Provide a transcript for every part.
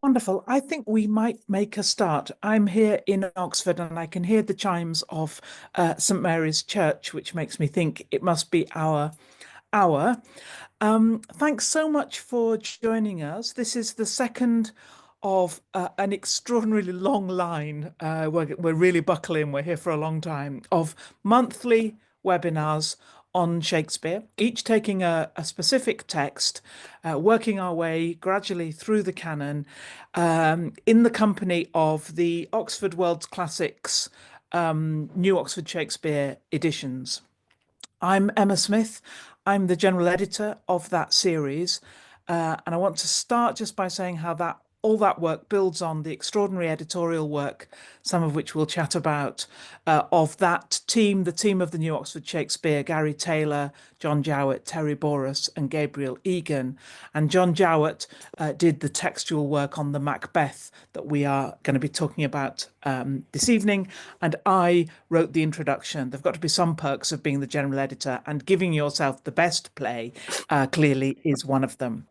Wonderful. I think we might make a start. I'm here in Oxford and I can hear the chimes of St Mary's Church, which makes me think it must be our hour. Thanks so much for joining us. This is the second of an extraordinarily long line. We're really buckling. We're here for a long time of monthly webinars on Shakespeare, each taking a specific text, working our way gradually through the canon in the company of the Oxford World's Classics New Oxford Shakespeare editions. I'm Emma Smith. I'm the general editor of that series. And I want to start just by saying how that all that work builds on the extraordinary editorial work, some of which we'll chat about, of that team, the team of the New Oxford Shakespeare, Gary Taylor, John Jowett, Terry Boris, and Gabriel Egan. And John Jowett did the textual work on the Macbeth that we are going to be talking about this evening. And I wrote the introduction. There've got to be some perks of being the general editor, and giving yourself the best play clearly is one of them.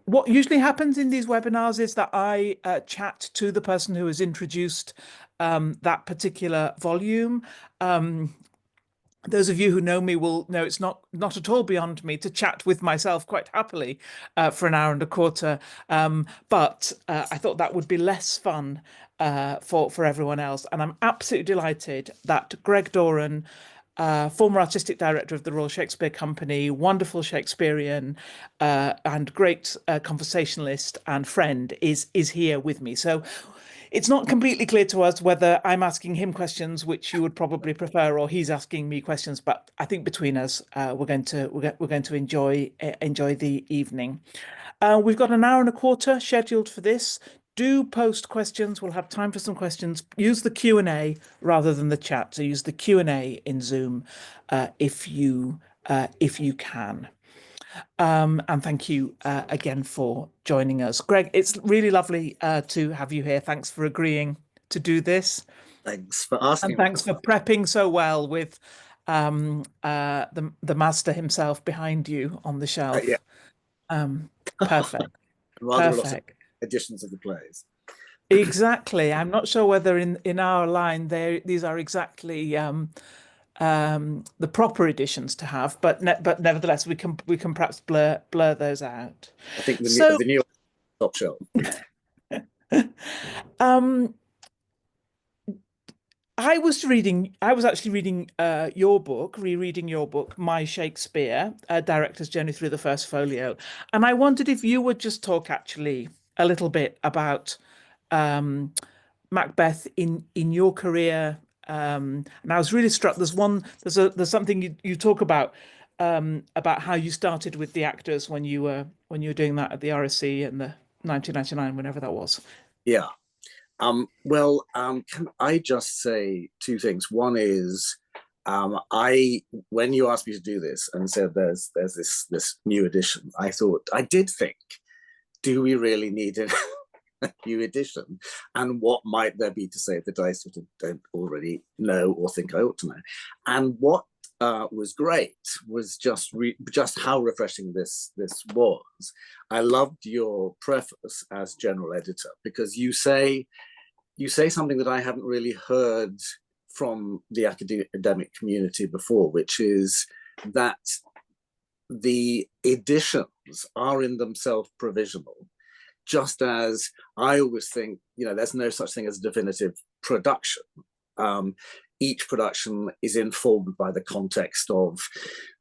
What usually happens in these webinars is that I chat to the person who has introduced that particular volume. Those of you who know me will know it's not at all beyond me to chat with myself quite happily for an hour and a quarter. But I thought that would be less fun for everyone else. And I'm absolutely delighted that Greg Doran, former artistic director of the Royal Shakespeare Company, wonderful Shakespearean and great conversationalist and friend, is here with me. So it's not completely clear to us whether I'm asking him questions, which you would probably prefer, or he's asking me questions. But I think between us, we're going to enjoy the evening. We've got an hour and a quarter scheduled for this. Do post questions. We'll have time for some questions. Use the Q&A rather than the chat. So use the Q&A in Zoom if you can. And thank you again for joining us. Greg, it's really lovely to have you here. Thanks for agreeing to do this. Thanks for asking. And thanks for prepping so well with the master himself behind you on the shelf. Yeah. Perfect. Rather Perfect. a lot of editions of the plays. Exactly. I'm not sure whether in our line these are exactly the proper editions to have, but nevertheless we can perhaps blur those out. I think the new top shelf. I was actually reading rereading your book, My Shakespeare, Director's Journey Through the First Folio, and I wondered if you would just talk actually a little bit about Macbeth in your career. And I was really struck. There's something you talk about how you started with the actors when you were doing that at the RSC in the 1999, whenever that was. Yeah. Can I just say two things? One is, when you asked me to do this and said there's this new edition, I did think, do we really need a new edition? And what might there be to say that I sort of don't already know or think I ought to know? And what was great was just how refreshing this was. I loved your preface as general editor, because you say something that I haven't really heard from the academic community before, which is that the editions are in themselves provisional. Just as I always think, there's no such thing as a definitive production. Each production is informed by the context of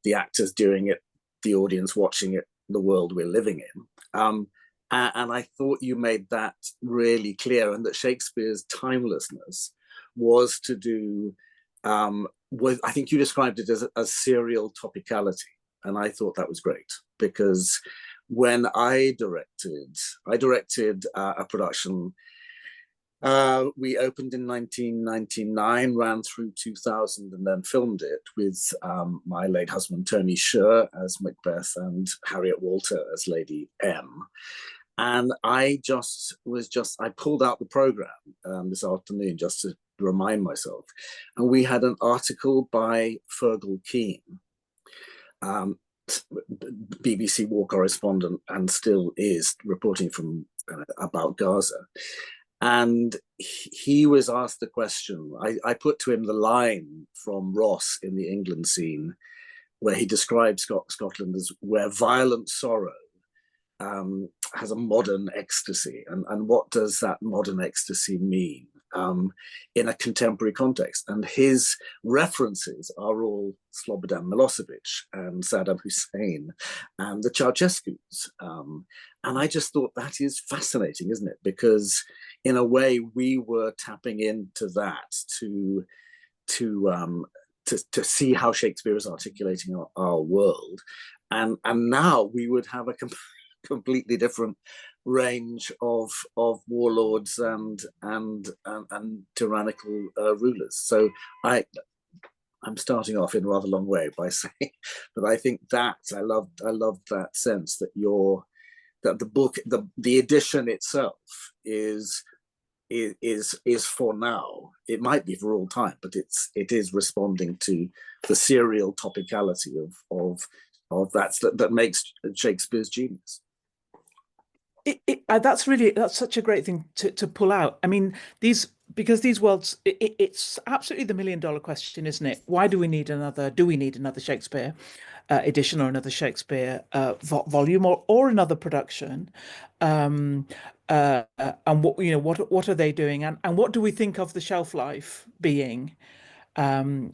the actors doing it, the audience watching it, the world we're living in. And I thought you made that really clear, and that Shakespeare's timelessness was to do with, I think you described it as a serial topicality. And I thought that was great, because when I directed a production. We opened in 1999, ran through 2000, and then filmed it with my late husband Tony Sher as Macbeth and Harriet Walter as Lady M. And I pulled out the program this afternoon just to remind myself, and we had an article by Fergal Keane, BBC war correspondent, and still is, reporting from about Gaza. And he was asked the question. I put to him the line from Ross in the England scene, where he describes Scotland as where violent sorrow has a modern ecstasy. And what does that modern ecstasy mean in a contemporary context? And his references are all Slobodan Milosevic and Saddam Hussein and the Ceausescus. And I just thought that is fascinating, isn't it? Because in a way, we were tapping into that to see how Shakespeare is articulating our world. And now we would have a completely different range of warlords and tyrannical rulers. So I'm starting off in a rather long way by saying, but I think that I love that sense that the book, the edition itself is for now. It might be for all time, but it is responding to the serial topicality of that makes Shakespeare's genius. That's such a great thing to pull out. I mean, because these worlds, it's absolutely the $1,000,000 question, isn't it? Why do we need another Shakespeare edition or another Shakespeare volume or another production? And what are they doing? And what do we think of the shelf life being? Obviously,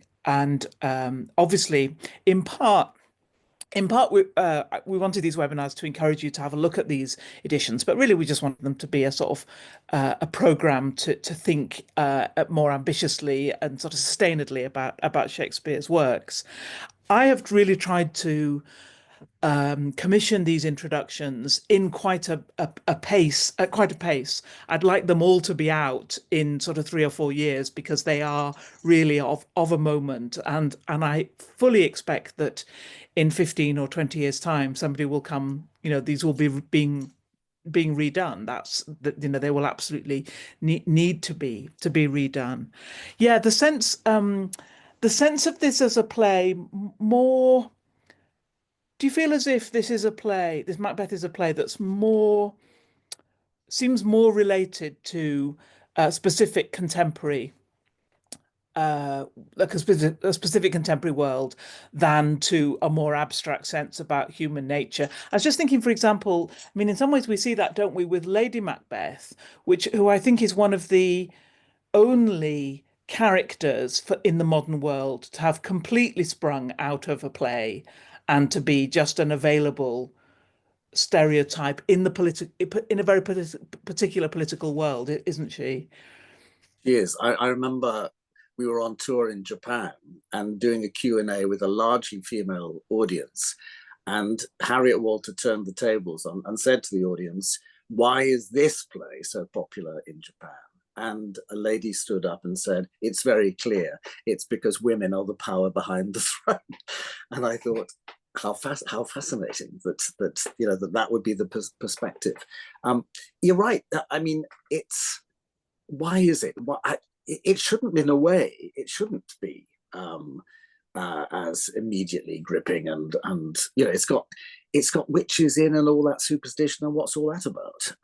in part, we wanted these webinars to encourage you to have a look at these editions, but really we just want them to be a sort of a program to think more ambitiously and sort of sustainably about Shakespeare's works. I have really tried to commission these introductions in quite a pace, at quite a pace. I'd like them all to be out in sort of 3 or 4 years, because they are really of a moment, and I fully expect that in 15 or 20 years time somebody will come, these will be being redone. They will absolutely need to be redone. Yeah, the sense of this as a play, more, do you feel as if this Macbeth is a play that's seems more related to a specific contemporary, like a specific contemporary world, than to a more abstract sense about human nature? I was just thinking, for example, I mean, in some ways we see that, don't we, with Lady Macbeth, who I think is one of the only characters in the modern world to have completely sprung out of a play and to be just an available stereotype in a very particular political world, isn't she? She is. I remember we were on tour in Japan and doing a Q&A with a largely female audience, and Harriet Walter turned the tables and said to the audience, "Why is this play so popular in Japan?" And a lady stood up and said, "It's very clear. It's because women are the power behind the throne." And I thought, how fascinating that would be the perspective. You're right. I mean, why is it? It shouldn't, in a way, it shouldn't be as immediately gripping, and it's got witches in and all that superstition, and what's all that about?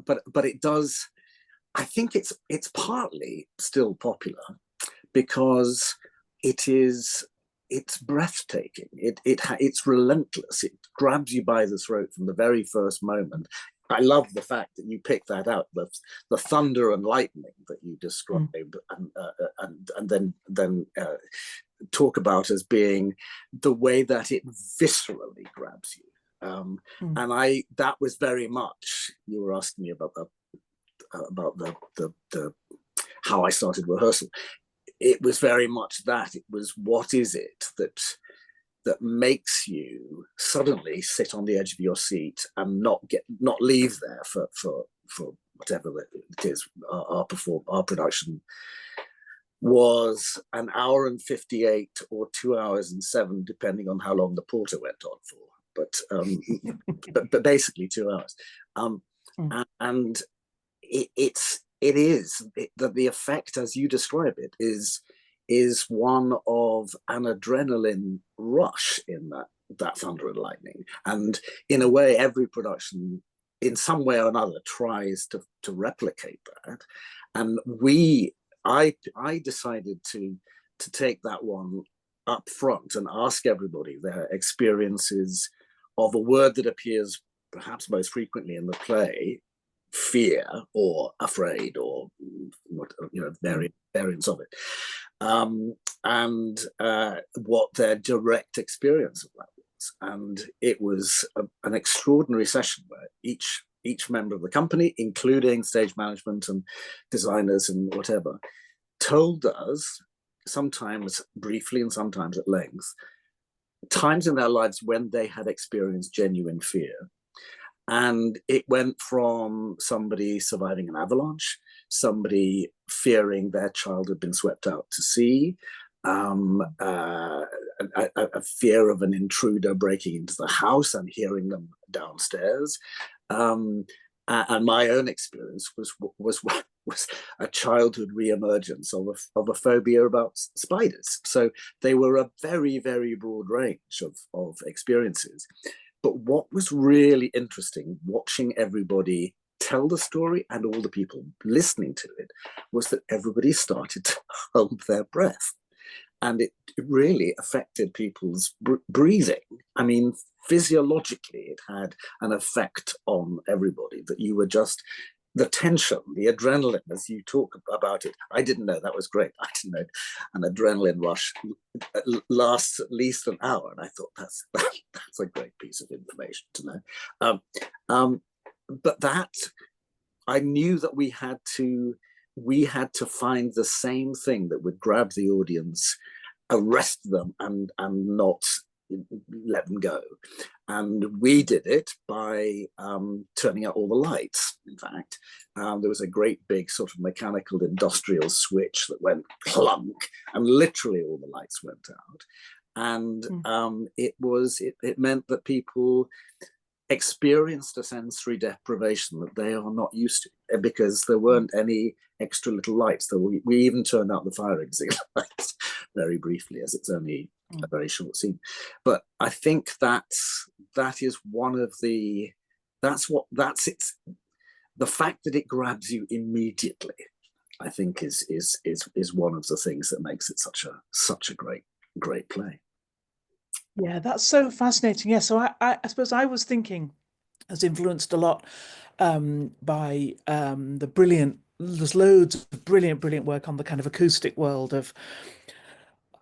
But it does. I think it's partly still popular because it's breathtaking. It's relentless. It grabs you by the throat from the very first moment. I love the fact that you picked that out, the thunder and lightning that you described, and then talk about as being the way that it viscerally grabs you. And that was very much, you were asking me about the how I started rehearsal. It was very much that. It was, what is it that makes you suddenly sit on the edge of your seat and not leave there for whatever it is. Our production was an hour and 58 or 2 hours and 7, depending on how long the porter went on for. But basically 2 hours. And the effect, as you describe it, is one of an adrenaline rush in that thunder and lightning. And in a way, every production in some way or another tries to replicate that. And I decided to take that one up front and ask everybody their experiences of a word that appears perhaps most frequently in the play, fear or afraid, or what, variants of it, and what their direct experience of that was. And it was an extraordinary session where each member of the company, including stage management and designers and whatever, told us, sometimes briefly and sometimes at length, times in their lives when they had experienced genuine fear. And it went from somebody surviving an avalanche, somebody fearing their child had been swept out to sea, a fear of an intruder breaking into the house and hearing them downstairs. And my own experience was a childhood re-emergence of a phobia about spiders. So they were a very, very broad range of experiences. But what was really interesting, watching everybody tell the story and all the people listening to it, was that everybody started to hold their breath. And it really affected people's breathing. I mean, physiologically, it had an effect on everybody, that you were just, the tension, the adrenaline, as you talk about it, I didn't know. That was great. I didn't know an adrenaline rush lasts at least an hour. And I thought that's a great piece of information to know. But that, I knew that we had to find the same thing that would grab the audience, arrest them, and not let them go. And we did it by turning out all the lights. In fact, there was a great big sort of mechanical industrial switch that went clunk, and literally all the lights went out. And it meant that people experienced a sensory deprivation that they are not used to, because there weren't any extra little lights. We even turned out the fire exit lights very briefly, as it's only a very short scene. But I think that is one of the, that's it's the fact that it grabs you immediately, I think is one of the things that makes it such a great play. Yeah, that's so fascinating. Yeah, so I suppose I was thinking, as influenced a lot by the brilliant, there's loads of brilliant work on the kind of acoustic world of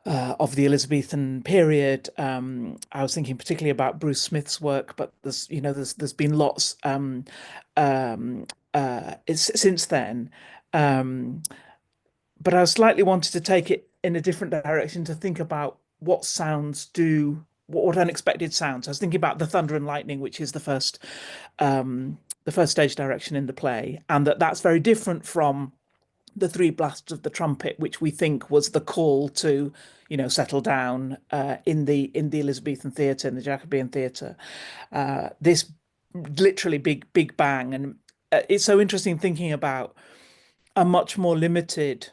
the Elizabethan period. I was thinking particularly about Bruce Smith's work, but there's been lots since then. But I slightly wanted to take it in a different direction, to think about what sounds do, what unexpected sounds. I was thinking about the thunder and lightning, which is the first stage direction in the play, and that's very different from the three blasts of the trumpet, which we think was the call to, settle down in the Elizabethan theatre, in the Jacobean theatre. This literally big bang, and it's so interesting thinking about a much more limited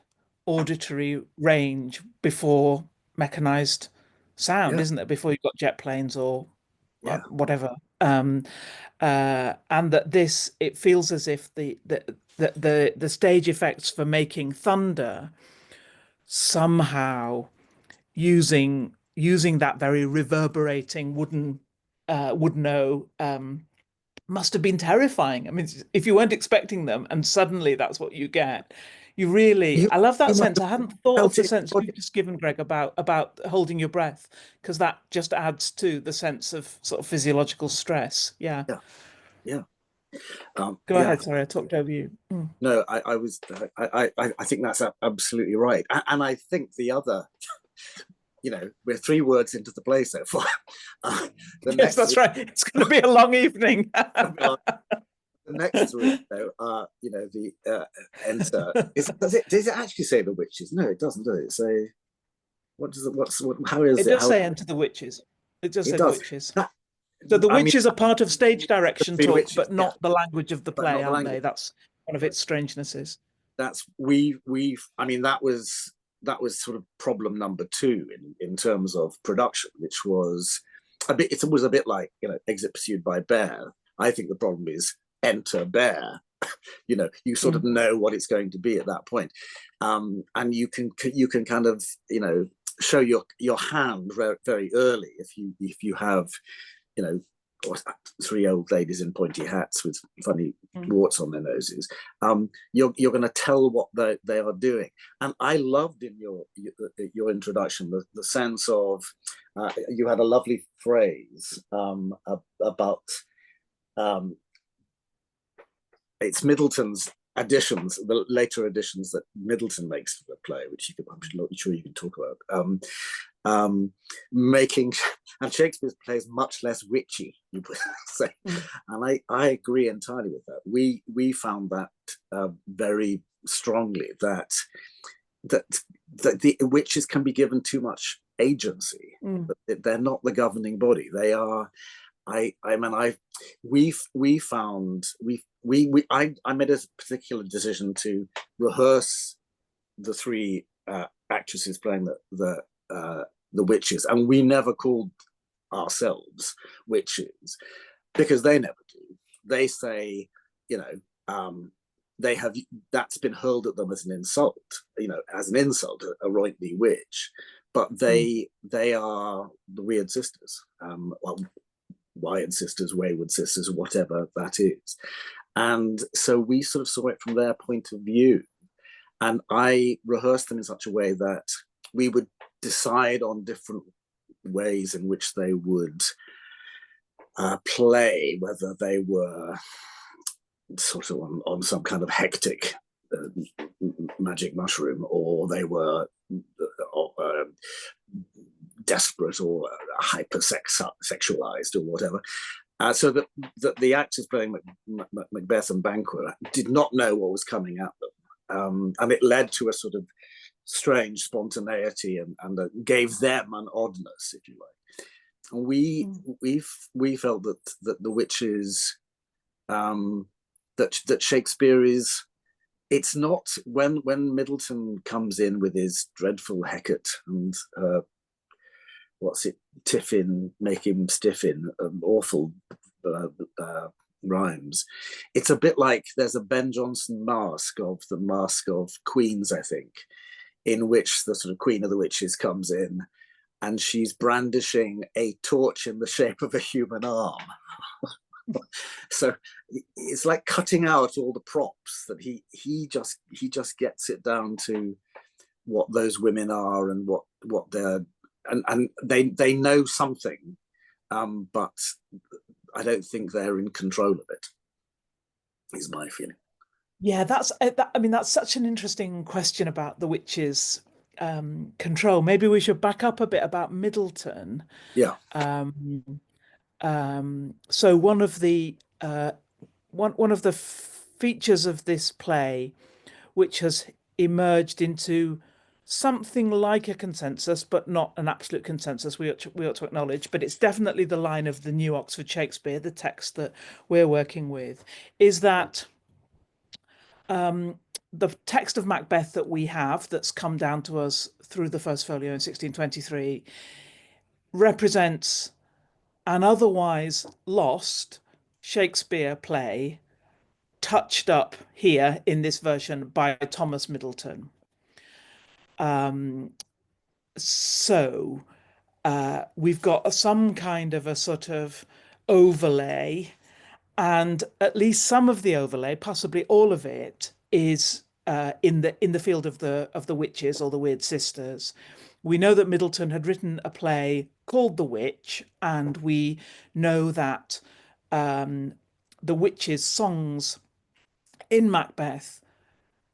auditory range before mechanized sound, isn't it? Before you've got jet planes or whatever. And that it feels as if the stage effects for making thunder somehow using that very reverberating wooden O must have been terrifying. I mean, if you weren't expecting them and suddenly that's what you get, I love that sense. I hadn't thought of the sense you've just given, Greg, about holding your breath, because that just adds to the sense of sort of physiological stress. Yeah. Go ahead. Sorry, I talked over you. No, I think that's absolutely right. And I think the other, we're 3 words into the play so far. Yes, that's right. It's going to be a long evening. The next 3, though, are, the enter. Does it actually say the witches? No, it doesn't, does it? Say, how is it? It does say enter the witches. It does say the witches. So the witches are part of stage direction talk, witches, but not the language of the play, aren't they? That's one of its strangenesses. That's I mean, that was sort of problem number 2 in terms of production, which was a bit. It was a bit like Exit Pursued by Bear. I think the problem is enter bear. You sort of know what it's going to be at that point, and you can kind of show your hand very, very early if you have three old ladies in pointy hats with funny warts on their noses. You're going to tell what they are doing. And I loved in your introduction the sense of you had a lovely phrase about it's Middleton's additions, the later additions that Middleton makes to the play, which I'm sure you can talk about. Making, and Shakespeare's play is much less witchy, you could say, and I agree entirely with that. We found that very strongly that the witches can be given too much agency. They're not the governing body. They are. I made a particular decision to rehearse the three actresses playing the witches, and we never called ourselves witches because they never do. They say, they have, that's been hurled at them as an insult, a Royntley witch, but they are the weird sisters. Wyatt sisters, wayward sisters, whatever that is. And so we sort of saw it from their point of view. And I rehearsed them in such a way that we would decide on different ways in which they would play, whether they were sort of on some kind of hectic magic mushroom, or they were desperate or hypersexualized or whatever. So that the actors playing Macbeth and Banquo did not know what was coming at them. And it led to a sort of strange spontaneity and gave them an oddness, if you like. And we felt that the witches, that Shakespeare is, it's not, when Middleton comes in with his dreadful Hecate and tiffin, make him stiffin, awful rhymes. It's a bit like there's a Ben Jonson Masque of Queens, I think, in which the sort of Queen of the Witches comes in and she's brandishing a torch in the shape of a human arm. So it's like cutting out all the props, that he just gets it down to what those women are and what they're, and they know something, but I don't think they're in control of it, is my feeling. Yeah, that's such an interesting question about the witches' control. Maybe we should back up a bit about Middleton. Yeah. So one of the features of this play, which has emerged into something like a consensus, but not an absolute consensus, we ought to acknowledge, but it's definitely the line of the New Oxford Shakespeare, the text that we're working with, is that the text of Macbeth that we have, that's come down to us through the First Folio in 1623, represents an otherwise lost Shakespeare play touched up here in this version by Thomas Middleton. So we've got some kind of a sort of overlay, and at least some of the overlay, possibly all of it, is in the field of the witches or the weird sisters. We know that Middleton had written a play called The Witch, and we know that the witches' songs in Macbeth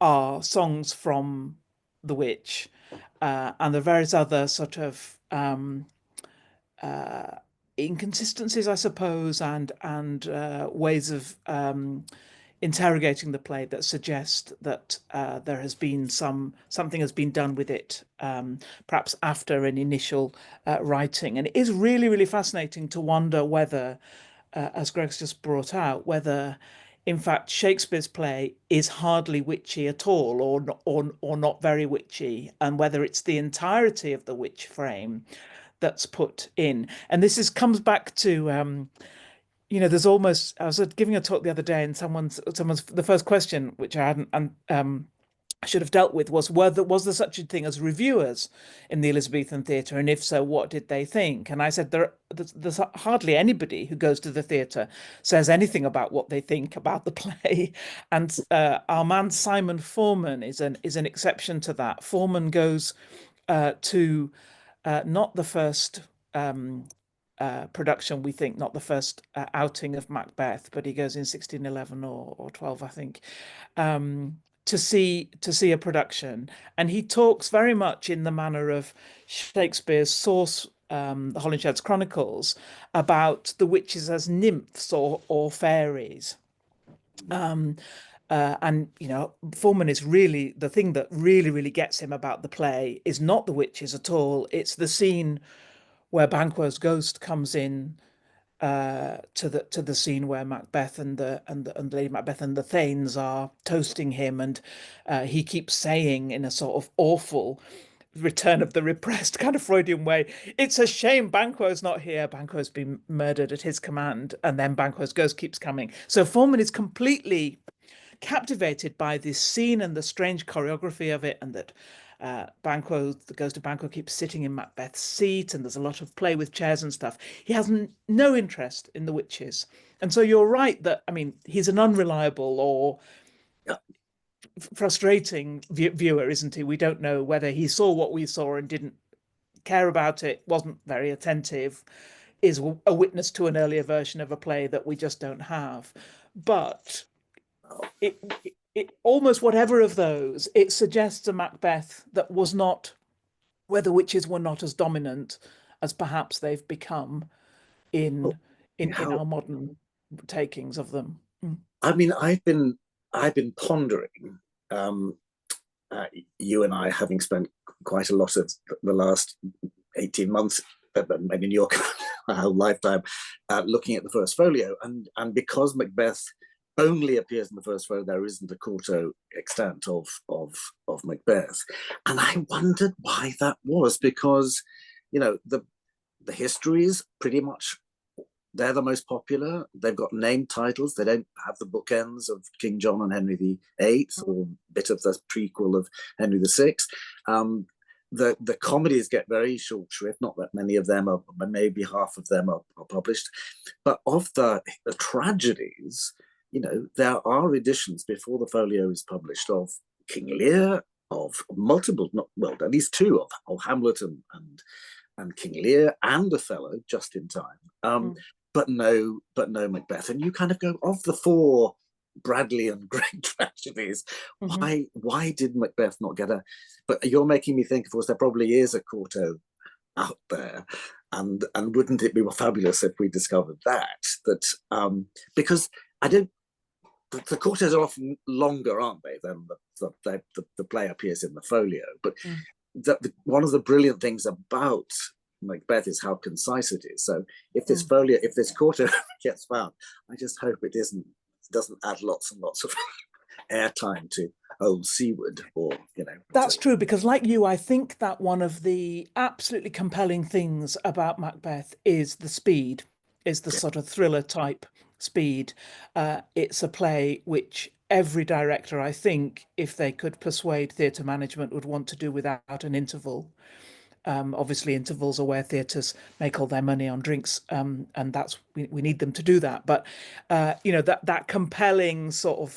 are songs from The Witch, and there are various other sort of inconsistencies, I suppose, and ways of interrogating the play that suggest that there has been something has been done with it, perhaps after an initial writing. And it is really, really fascinating to wonder whether, as Greg's just brought out, whether in fact Shakespeare's play is hardly witchy at all, or not very witchy, and whether it's the entirety of the witch frame that's put in. And this comes back to there's almost, I was giving a talk the other day, and the first question, which I hadn't, I should have dealt with, was was there such a thing as reviewers in the Elizabethan theatre, and if so, what did they think? And I said there's hardly anybody who goes to the theatre says anything about what they think about the play, and our man Simon Foreman is an exception to that. Foreman goes to not the first production, we think, not the first outing of Macbeth, but he goes in 1611 or 12, I think, to see a production, and he talks very much in the manner of Shakespeare's source, the Holinshed's Chronicles, about the witches as nymphs or fairies. And Foreman is really the thing that really gets him about the play is not the witches at all. It's the scene where Banquo's ghost comes in to the scene where Macbeth and Lady Macbeth and the Thanes are toasting him, and he keeps saying in a sort of awful Return of the Repressed kind of Freudian way, "It's a shame Banquo's not here. Banquo's been murdered at his command," and then Banquo's ghost keeps coming. So Foreman is completely captivated by this scene and the strange choreography of it, and that the ghost of Banquo keeps sitting in Macbeth's seat, and there's a lot of play with chairs and stuff. He has no interest in the witches. And so you're right that, I mean, he's an unreliable or frustrating viewer, isn't he? We don't know whether he saw what we saw and didn't care about it, wasn't very attentive, is a witness to an earlier version of a play that we just don't have. But it almost whatever of those, it suggests a Macbeth that was not, where the witches were not as dominant as perhaps they've become in our modern takings of them. I mean, I've been pondering, you and I having spent quite a lot of the last 18 months, maybe in your whole lifetime, looking at the first folio, and because Macbeth only appears in the first folio, there isn't a quarto extant of Macbeth, and I wondered why that was, because the histories pretty much, they're the most popular. They've got named titles. They don't have the bookends of King John and Henry VIII, or a bit of the prequel of Henry VI. The comedies get very short shrift. Not that many of them are, maybe half of them are published. But of the tragedies, there are editions before the folio is published of King Lear, of multiple, at least two of Hamlet and King Lear and Othello just in time. But no Macbeth. And you kind of go, of the four Bradley and Grey tragedies, why did Macbeth not get a? But you're making me think, of course, there probably is a quarto out there, and wouldn't it be fabulous if we discovered that because I don't. The quartos are often longer, aren't they, than the play appears in the folio. But one of the brilliant things about Macbeth is how concise it is. So if this quarto gets found, I just hope it doesn't add lots and lots of airtime to old Seaward, or That's true, because like you, I think that one of the absolutely compelling things about Macbeth is the speed, is the sort of thriller type speed. It's a play which every director, I think, if they could persuade theatre management, would want to do without an interval. Obviously, intervals are where theatres make all their money on drinks, and that's we need them to do that. But that compelling sort of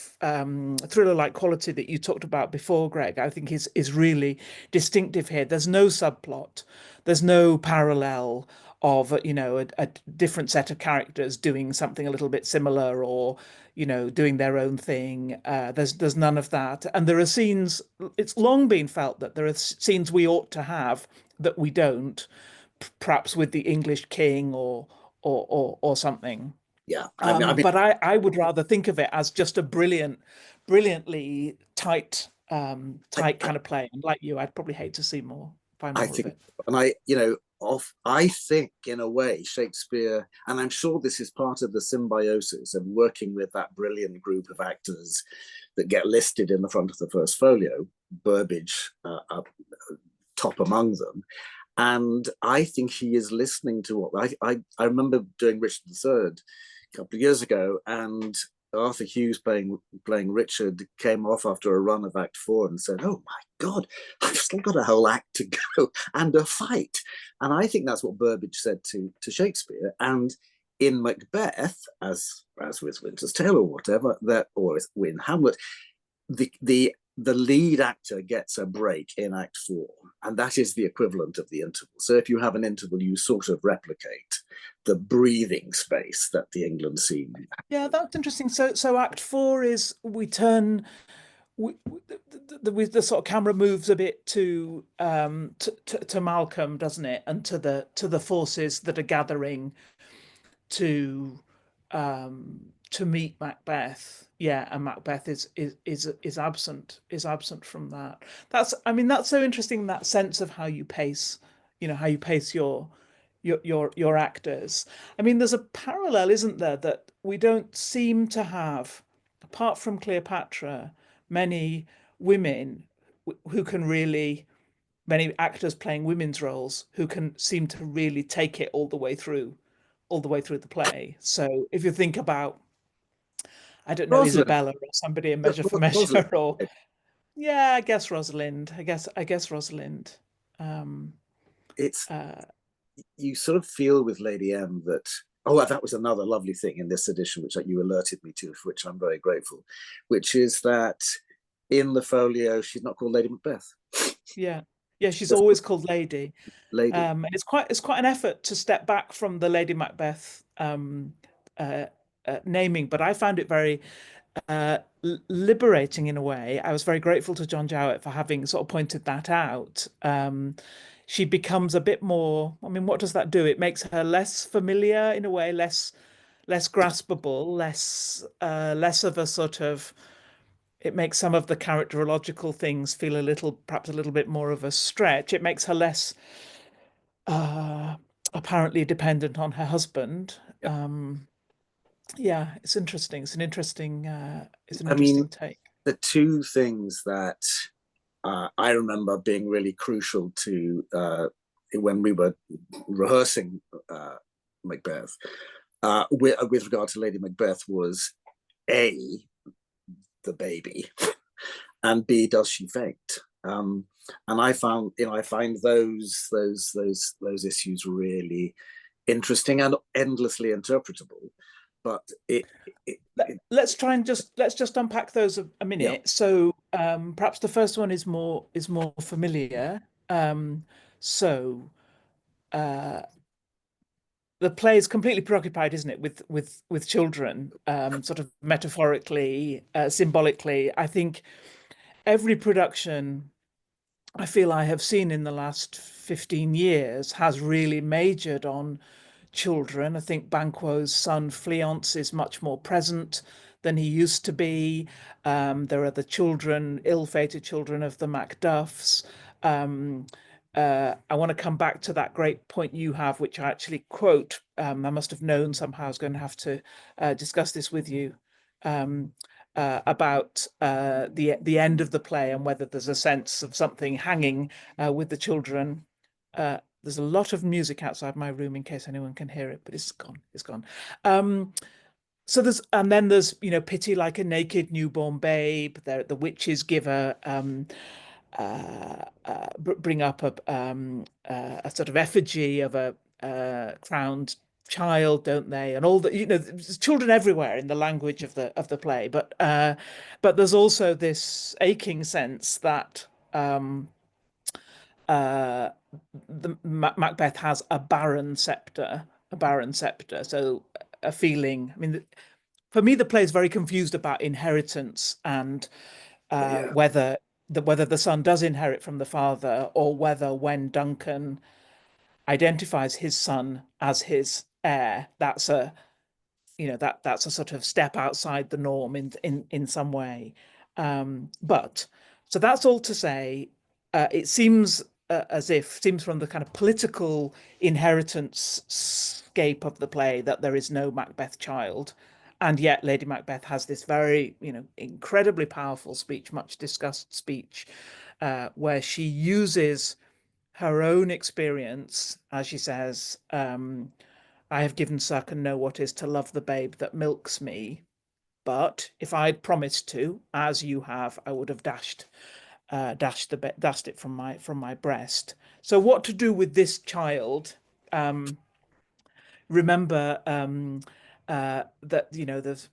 thriller-like quality that you talked about before, Greg, I think is really distinctive here. There's no subplot, there's no parallel of a different set of characters doing something a little bit similar, or doing their own thing. There's none of that, and there are scenes. It's long been felt that there are scenes we ought to have that we don't, perhaps with the English king or something. Yeah, but I would rather think of it as just a brilliantly tight kind of play. And like you, I'd probably hate to see more. Find more of it. And I think in a way Shakespeare, and I'm sure this is part of the symbiosis of working with that brilliant group of actors that get listed in the front of the first folio, Burbage top among them. And I think he is listening to what I remember doing Richard III a couple of years ago, and Arthur Hughes playing Richard came off after a run of Act 4 and said, "Oh my God, I've still got a whole act to go and a fight." And I think that's what Burbage said to Shakespeare. And in Macbeth, as with Winter's Tale or whatever, or in Hamlet, the lead actor gets a break in Act 4, and that is the equivalent of the interval. So if you have an interval, you sort of replicate the breathing space that the England scene. Yeah, that's interesting. So Act 4 is the sort of camera moves a bit to Malcolm, doesn't it, and to the forces that are gathering to meet Macbeth. Yeah, and Macbeth is absent from that. That's so interesting, that sense of how you pace, how you pace your actors. There's a parallel, isn't there, that we don't seem to have, apart from Cleopatra, many women who can really, many actors playing women's roles who can seem to really take it all the way through the play. So if you think about, I don't know, Rosalind, Isabella or somebody in Measure for Measure, Rosalind. or yeah, I guess Rosalind. I guess Rosalind. Um, It's uh, You sort of feel with Lady M that, oh, that was another lovely thing in this edition, which you alerted me to, for which I'm very grateful, which is that in the folio, she's not called Lady Macbeth. yeah, yeah, she's Just always called Lady. Lady. And it's quite an effort to step back from the Lady Macbeth uh, naming, but I found it very liberating in a way. I was very grateful to John Jowett for having sort of pointed that out. She becomes a bit more. What does that do? It makes her less familiar in a way, less graspable, less of a sort of. It makes some of the characterological things feel perhaps a little bit more of a stretch. It makes her less uh, apparently dependent on her husband. Yeah. Yeah, it's interesting. It's an I mean, interesting take. the two things that I remember being really crucial to when we were rehearsing Macbeth with regard to Lady Macbeth was A, the baby, and B, does she faint? And I find those issues really interesting and endlessly interpretable. But Let's just unpack those a yeah, minute. So perhaps the first one is more familiar. So uh, the play is completely preoccupied, isn't it, with children, sort of metaphorically, symbolically. I think every production I feel I have seen in the last 15 years has really majored on children. I think Banquo's son Fleance is much more present than he used to be. There are the children, ill-fated children of the Macduffs. Um, I want to come back to that great point you have, which I actually quote. I must have known somehow I was going to have to discuss this with you. Um, about the end of the play and whether there's a sense of something hanging with the children. There's a lot of music outside my room in case anyone can hear it, but it's gone. It's gone. So then there's pity like a naked newborn babe. The witches give bring up a sort of effigy of a crowned child, don't they? And all there's children everywhere in the language of the play, but there's also this aching sense that uh, Macbeth has a barren scepter, So a feeling. For me, the play is very confused about inheritance and yeah, whether the son does inherit from the father, or whether when Duncan identifies his son as his heir, that's a sort of step outside the norm in some way. But so that's all to say, it seems seems from the kind of political inheritance scape of the play that there is no Macbeth child. And yet Lady Macbeth has this very, incredibly powerful speech, much discussed speech, where she uses her own experience, as she says, I have given suck and know what is to love the babe that milks me. But if I'd promised to, as you have, I would have dashed it from my breast. So what to do with this child? Remember that, you know, there's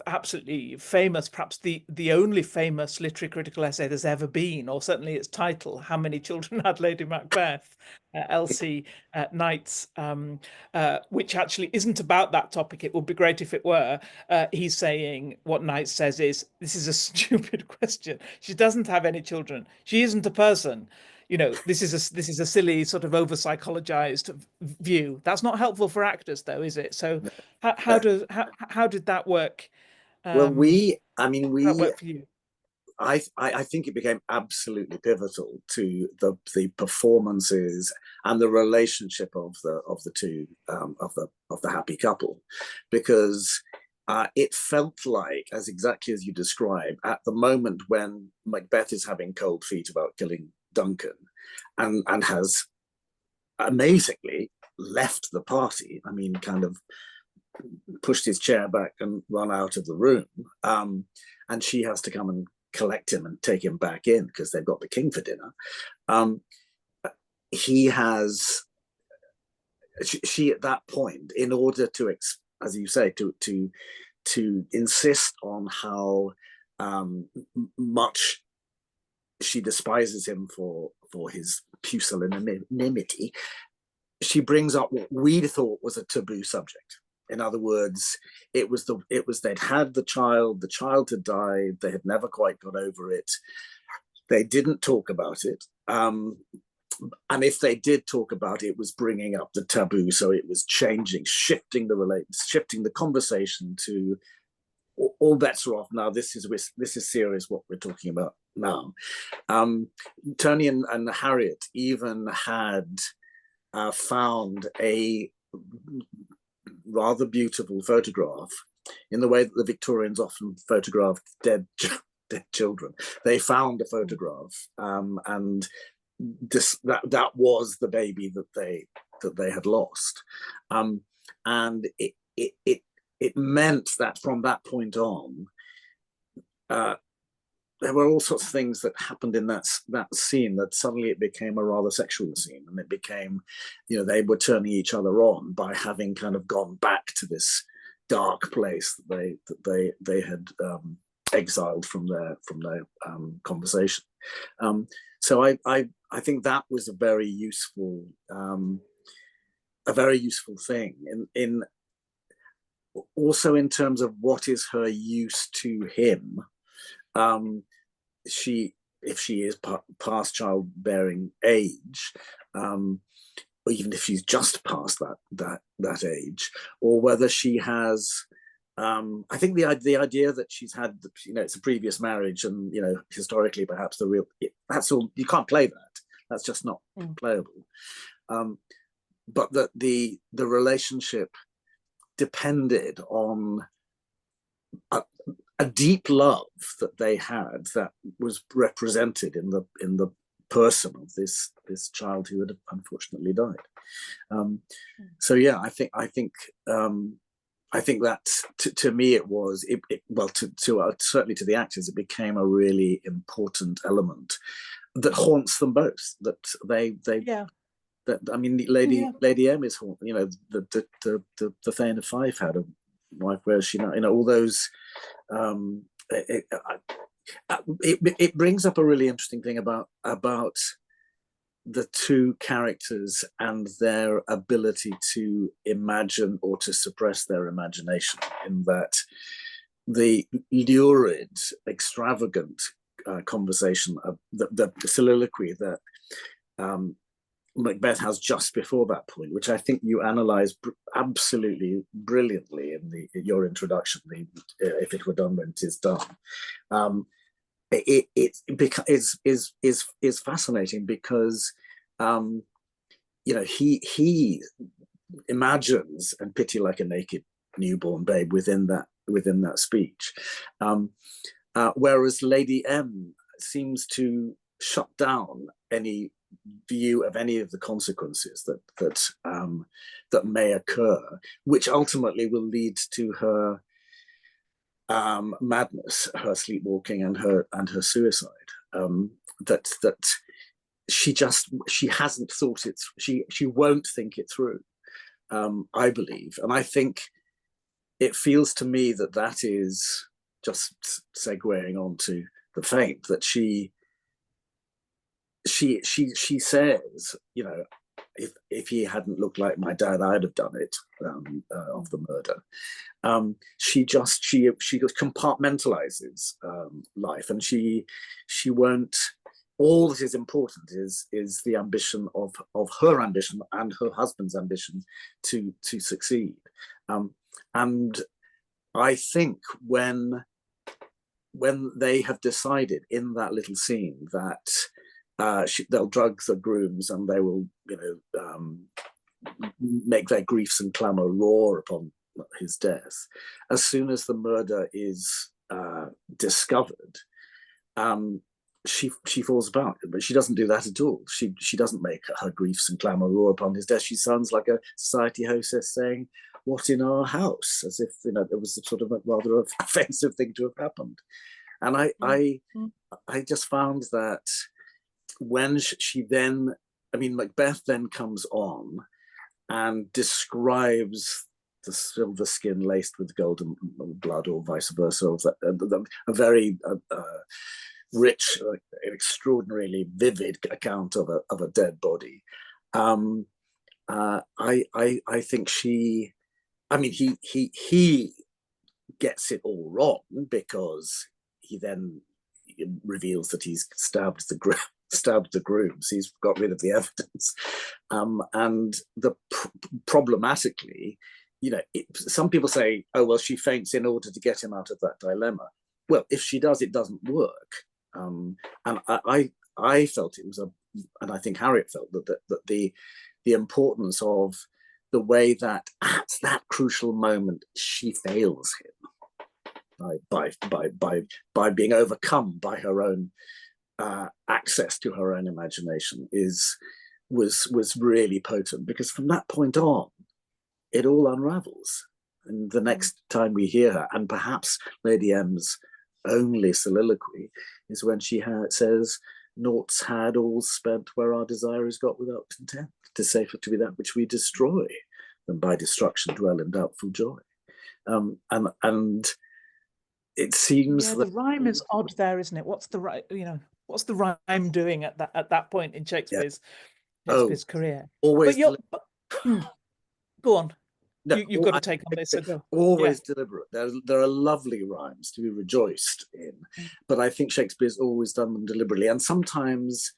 absolutely famous, perhaps the only famous literary critical essay there's ever been, or certainly its title, How Many Children Had Lady Macbeth? Elsie Knight's, which actually isn't about that topic. It would be great if it were. He's saying, what Knight says is, this is a stupid question. She doesn't have any children. She isn't a person. You know, this is a silly sort of over psychologized view. That's not helpful for actors, though, is it? So how did that work? Well, How that work for you? I think it became absolutely pivotal to the performances and the relationship of the two of the happy couple, because it felt like, as exactly as you describe, at the moment when Macbeth is having cold feet about killing Duncan, and has amazingly left the party. I mean, kind of pushed his chair back and run out of the room, and she has to come and collect him and take him back in because they've got the king for dinner. He has she at that point, in order to, as you say, to insist on how much she despises him for his pusillanimity, she brings up what we thought was a taboo subject. In other words, it was they'd had the child had died, they had never quite got over it, they didn't talk about it, and if they did talk about it, it was bringing up the taboo. So it was shifting the conversation to all bets are off now. This is serious what we're talking about now. Tony and Harriet even had found a rather beautiful photograph, in the way that the Victorians often photographed dead children. They found a photograph, and that was the baby that they had lost, and it meant that from that point on, there were all sorts of things that happened in that scene, that suddenly it became a rather sexual scene, and it became, you know, they were turning each other on by having kind of gone back to this dark place that they had exiled from their conversation. So I think that was a very useful thing in also in terms of what is her use to him. If she is past childbearing age, or even if she's just past that age, or whether she has, I think the idea that she's had, you know, it's a previous marriage, and, you know, historically perhaps that's all, you can't play that. That's just not playable. But that the relationship depended on a deep love that they had, that was represented in the person of this child who had unfortunately died. So yeah, I think that to me it was certainly to the actors, it became a really important element that haunts them both. That they Yeah. That, I mean, Lady M is haunted. You know, the Thane of Fife had a wife where she, you know, all those. It brings up a really interesting thing about the two characters and their ability to imagine or to suppress their imagination, in that the lurid, extravagant conversation of the soliloquy that Macbeth has just before that point, which I think you analyze absolutely brilliantly in your introduction, if it were done when it is done. It is fascinating because you know, he imagines and pity like a naked newborn babe within that speech, whereas Lady M seems to shut down any view of any of the consequences that may occur, which ultimately will lead to her madness, her sleepwalking, and her suicide. That she hasn't thought it. She won't think it through. I believe, and I think it feels to me that is just segueing on to the faint, that she says, if he hadn't looked like my dad, I'd have done it, of the murder. She compartmentalizes life, and she won't. All that is important is the ambition of her ambition and her husband's ambition to succeed. And I think when they have decided in that little scene that they'll drug the grooms and they will, make their griefs and clamour roar upon his death, as soon as the murder is discovered, she falls apart. But she doesn't do that at all. She doesn't make her griefs and clamour roar upon his death. She sounds like a society hostess saying, "What in our house?" As if there was sort of a rather offensive thing to have happened. And I just found that when she then, Macbeth then comes on and describes the silver skin laced with golden blood, or vice versa, of a very rich, extraordinarily vivid account of a dead body. I think he gets it all wrong, because he then reveals that he's stabbed the grooms. He's got rid of the evidence, and problematically, some people say, "Oh well, she faints in order to get him out of that dilemma." Well, if she does, it doesn't work. And I felt it was and I think Harriet felt that the importance of the way that at that crucial moment she fails him by being overcome by her own access to her own imagination was really potent, because from that point on it all unravels. And the next time we hear her, and perhaps Lady M's only soliloquy, is when she says, "Naught's had, all's spent, where our desire is got without content. 'Tis safer to be that which we destroy, than by destruction dwell in doubtful joy." And it seems the rhyme is odd there, isn't it? What's the rhyme doing at that point in Shakespeare's career? Always. Go on. No, You've got to take on this. Always deliberate. There are lovely rhymes to be rejoiced in, but I think Shakespeare's always done them deliberately. And sometimes,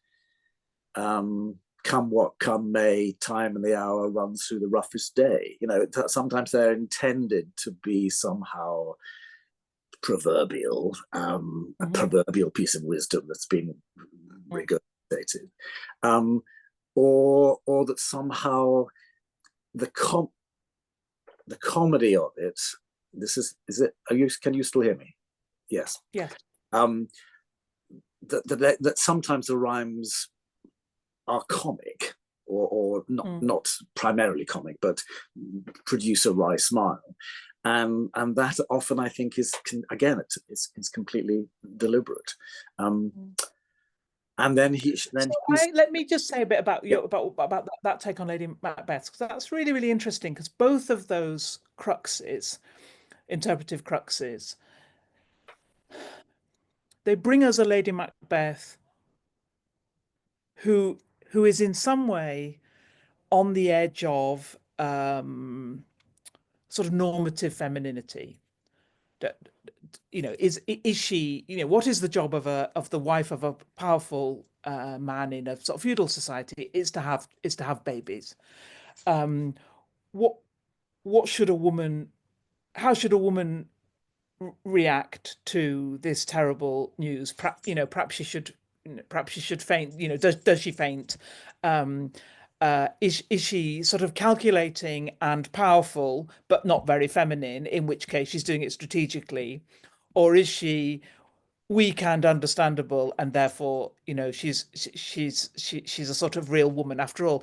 come what come may, time and the hour runs through the roughest day. Sometimes they're intended to be somehow proverbial, a proverbial piece of wisdom that's been regurgitated, or that somehow the comedy of it. Is it? Can you still hear me? Yes. Yes. That sometimes the rhymes are comic, or not primarily comic, but produce a wry smile, and that often I think is it's completely deliberate. And then let me just say a bit about about that take on Lady Macbeth, because that's really, really interesting, because both of those cruxes, interpretive cruxes, they bring us a Lady Macbeth who is in some way on the edge of sort of normative femininity. Is she, what is the job of the wife of a powerful man in a sort of feudal society? Is to have babies. What should a woman? How should a woman react to this terrible news? Perhaps she should. Perhaps she should faint. Does she faint? Is she sort of calculating and powerful, but not very feminine? In which case she's doing it strategically, or is she weak and understandable, and therefore, she's a sort of real woman after all.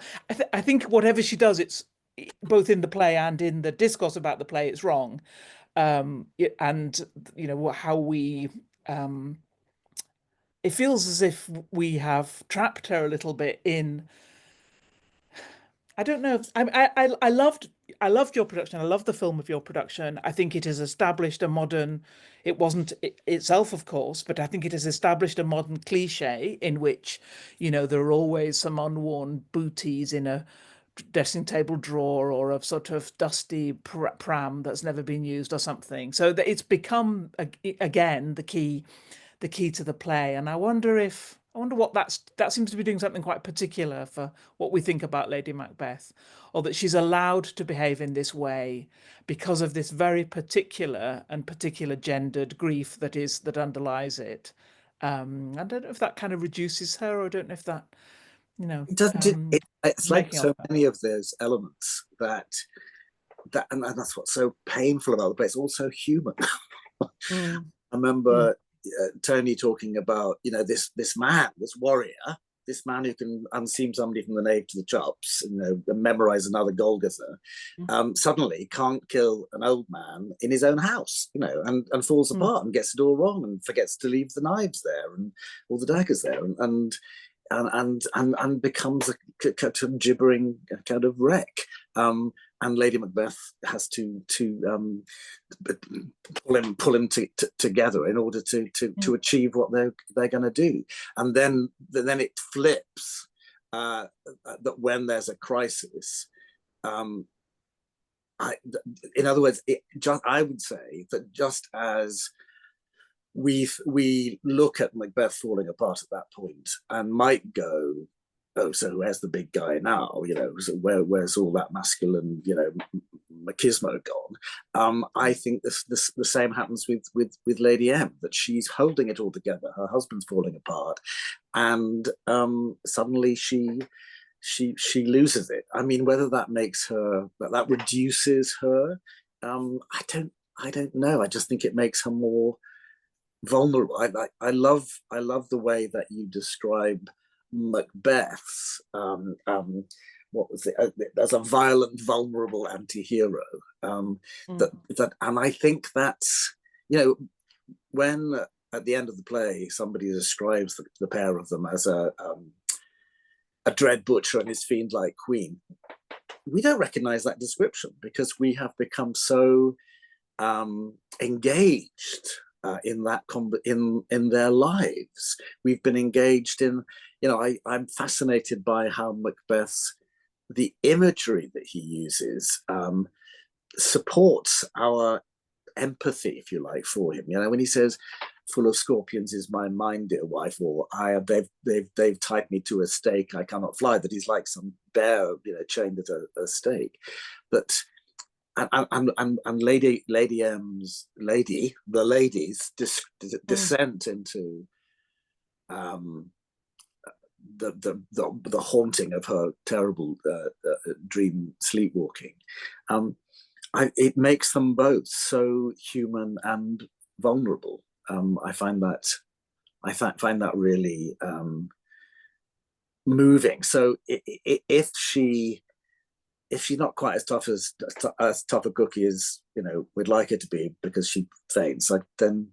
I think whatever she does, it's both in the play and in the discourse about the play, it's wrong. And how we it feels as if we have trapped her a little bit in. I don't know. I loved your production. I love the film of your production. I think it has established a modern. It wasn't itself, of course, but I think it has established a modern cliche in which, there are always some unworn booties in a dressing table drawer or a sort of dusty pram that's never been used or something. So that it's become again the key to the play. And I wonder what that seems to be doing something quite particular for what we think about Lady Macbeth, or that she's allowed to behave in this way because of this very particular gendered grief that underlies it. I don't know if that kind of reduces her, or I don't know if that, you know, It doesn't. um, It's like making of so her. many of those elements and that's what's so painful about the play. It's also human. I Mm, mm, remember Tony talking about this man, this warrior, this man who can unseam somebody from the nape to the chops, and memorize another Golgotha. mm, Suddenly can't kill an old man in his own house, and falls mm, apart and gets it all wrong and forgets to leave the knives there and all the daggers there, and becomes a kind of gibbering kind of wreck. And Lady Macbeth has to pull him together in order to mm, achieve what they're going to do. And then it flips, that when there's a crisis, um, I, in other words, I would say that just as we look at Macbeth falling apart at that point and might go, oh, so where's the big guy now? So where's all that masculine, machismo gone? I think the same happens with Lady M, that she's holding it all together. Her husband's falling apart, and suddenly she loses it. I mean, whether that makes her, that reduces her, I don't know. I just think it makes her more vulnerable. I love the way that you describe Macbeth's, what was it, as a violent, vulnerable anti-hero. mm, And I think that's, when at the end of the play somebody describes the pair of them as a dread butcher and his fiend-like queen, we don't recognize that description because we have become so engaged in that in their lives. We've been engaged in, I'm fascinated by how Macbeth's, the imagery that he uses, supports our empathy, if you like, for him. When he says, "Full of scorpions is my mind, dear wife," or they've tied me to a stake, I cannot fly. That he's like some bear, chained at a stake. That and Lady M's the lady's mm, descent into um, the haunting of her terrible dream sleepwalking. Um, it makes them both so human and vulnerable. I find that really moving. So if she's not quite as tough a cookie as we'd like her to be because she faints, then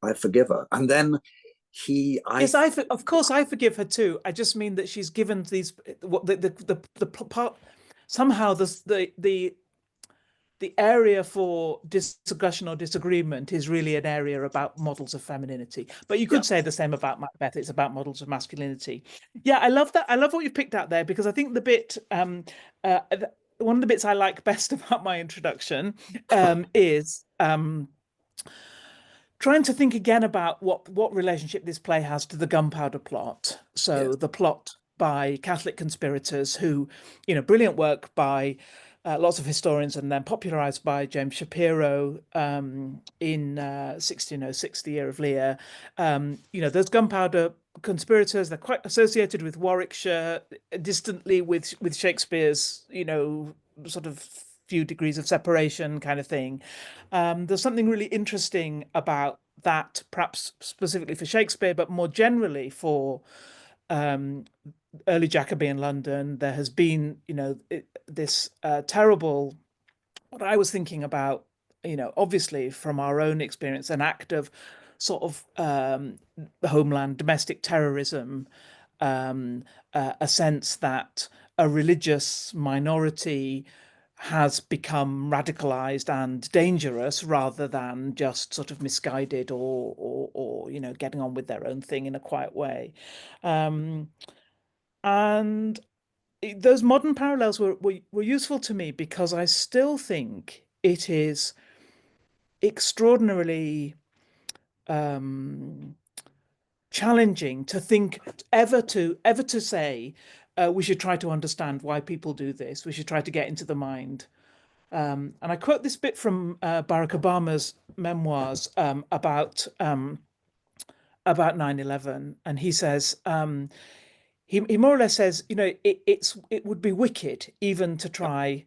I forgive her. And then he I yes, of course I forgive her too. I just mean that she's given these what the part somehow the area for discussion or disagreement is really an area about models of femininity. But you Yeah, could say the same about Macbeth. It's about models of masculinity. Yeah, I love that. I love what you've picked out there because I think uh, one of the bits I like best about my introduction is trying to think again about what relationship this play has to the gunpowder plot. yes, So the plot by Catholic conspirators who, brilliant work by lots of historians and then popularized by James Shapiro in 1606, the year of Lear. Those gunpowder conspirators, they're quite associated with Warwickshire, distantly with Shakespeare's, sort of few degrees of separation kind of thing. There's something really interesting about that perhaps specifically for Shakespeare, but more generally for um, early Jacobean London, there has been, this terrible, what I was thinking about, obviously from our own experience, an act of sort of homeland domestic terrorism, a sense that a religious minority has become radicalized and dangerous rather than just sort of misguided or getting on with their own thing in a quiet way. Um, and those modern parallels were useful to me because I still think it is extraordinarily um, challenging to think ever to say we should try to understand why people do this. We should try to get into the mind. And I quote this bit from Barack Obama's memoirs about 9/11, and he says he more or less says, it would be wicked even to try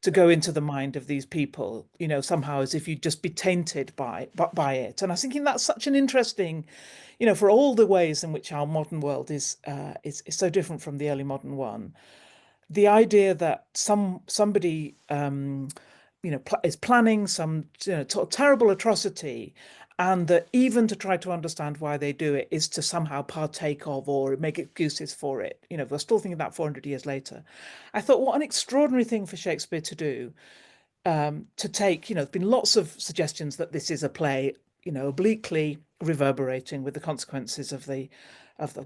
to go into the mind of these people, somehow as if you'd just be tainted by it. And I was thinking that's such an interesting, for all the ways in which our modern world is so different from the early modern one, the idea that somebody is planning some terrible atrocity, and that even to try to understand why they do it is to somehow partake of or make excuses for it. We're still thinking that 400 years later. I thought, what an extraordinary thing for Shakespeare to do, to take, there's been lots of suggestions that this is a play, obliquely reverberating with the consequences of the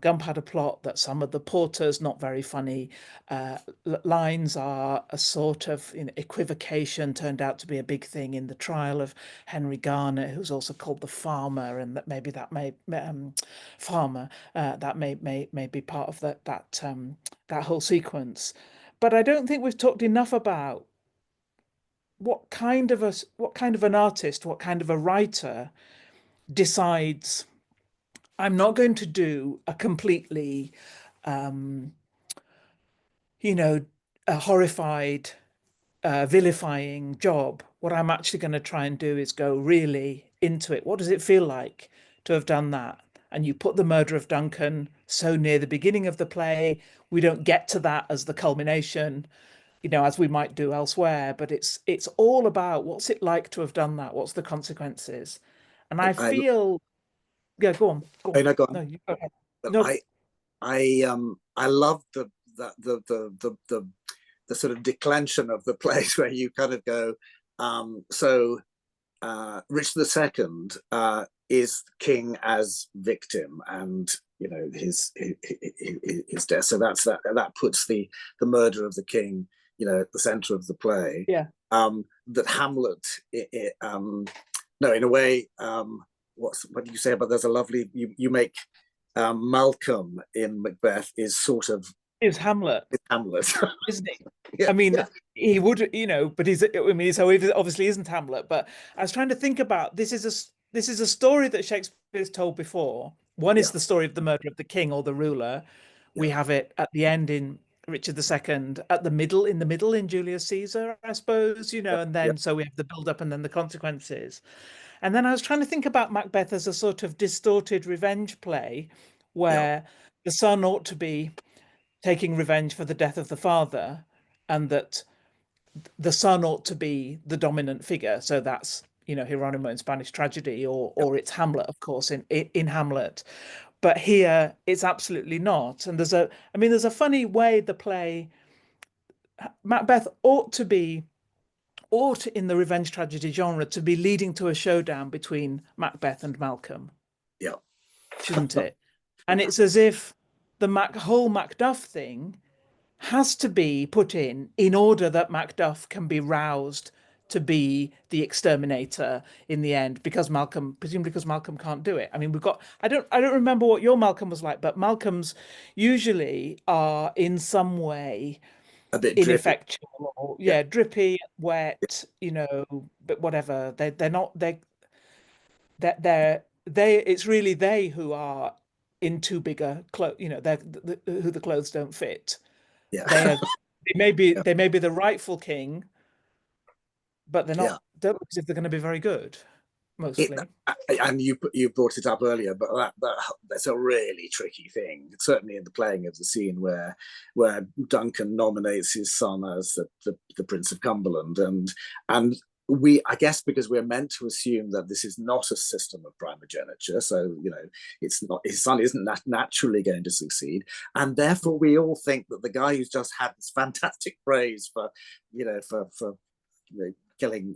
gunpowder plot, that some of the porters not very funny lines are a sort of equivocation, turned out to be a big thing in the trial of Henry Garner, who's also called the farmer, and that maybe that may farmer that may be part of that whole sequence. But I don't think we've talked enough about what kind of an artist, what kind of a writer decides, I'm not going to do a completely um, you know a horrified, vilifying job. What I'm actually going to try and do is go really into it. What does it feel like to have done that? And you put the murder of Duncan so near the beginning of the play, we don't get to that as the culmination, as we might do elsewhere, but it's all about what's it like to have done that? What's the consequences? And I I feel, yeah, go on, go I on. know, go No, on. you go ahead. But No, I love the sort of declension of the place where you kind of go, so Richard II is king as victim, and his death. So that puts the murder of the king, at the center of the play. yeah, That Hamlet, no, in a way, what do you say about? There's a lovely you make Malcolm in Macbeth is sort of is Hamlet, Hamlet. isn't he? Yeah, I mean, yeah, he would, but I mean, so he obviously isn't Hamlet. But I was trying to think about, this is a story that Shakespeare's told before. One is yeah, the story of the murder of the king or the ruler. yeah, We have it at the end in Richard II, at the middle, in Julius Caesar, I suppose, yeah, and yeah, then so we have the build up and then the consequences. And then I was trying to think about Macbeth as a sort of distorted revenge play yeah, where the son ought to be taking revenge for the death of the father, and that the son ought to be the dominant figure. So that's, Hieronymo in Spanish tragedy, yeah. or it's Hamlet, of course, in Hamlet. But here it's absolutely not. And there's a funny way the play Macbeth ought in the revenge tragedy genre to be leading to a showdown between Macbeth and Malcolm, Yeah. shouldn't it? And it's as if the whole Macduff thing has to be put in order that Macduff can be roused to be the exterminator in the end, because presumably because Malcolm can't do it. I mean, I don't remember what your Malcolm was like, but Malcolms usually are in some way A bit drippy. ineffectual, or Yeah, yeah, drippy, yeah, wet, but whatever. They're not they it's really they who are in too big a clothes, they're who the clothes don't fit. yeah, They are they may be yeah, they may be the rightful king, but they're yeah. not, don't look as if they're going to be very good, It, mostly. and you brought it up earlier, but that's a really tricky thing. Certainly in the playing of the scene where Duncan nominates his son as the Prince of Cumberland, and I guess because we're meant to assume that this is not a system of primogeniture, so it's not, his son isn't naturally going to succeed, and therefore we all think that the guy who's just had this fantastic praise for killing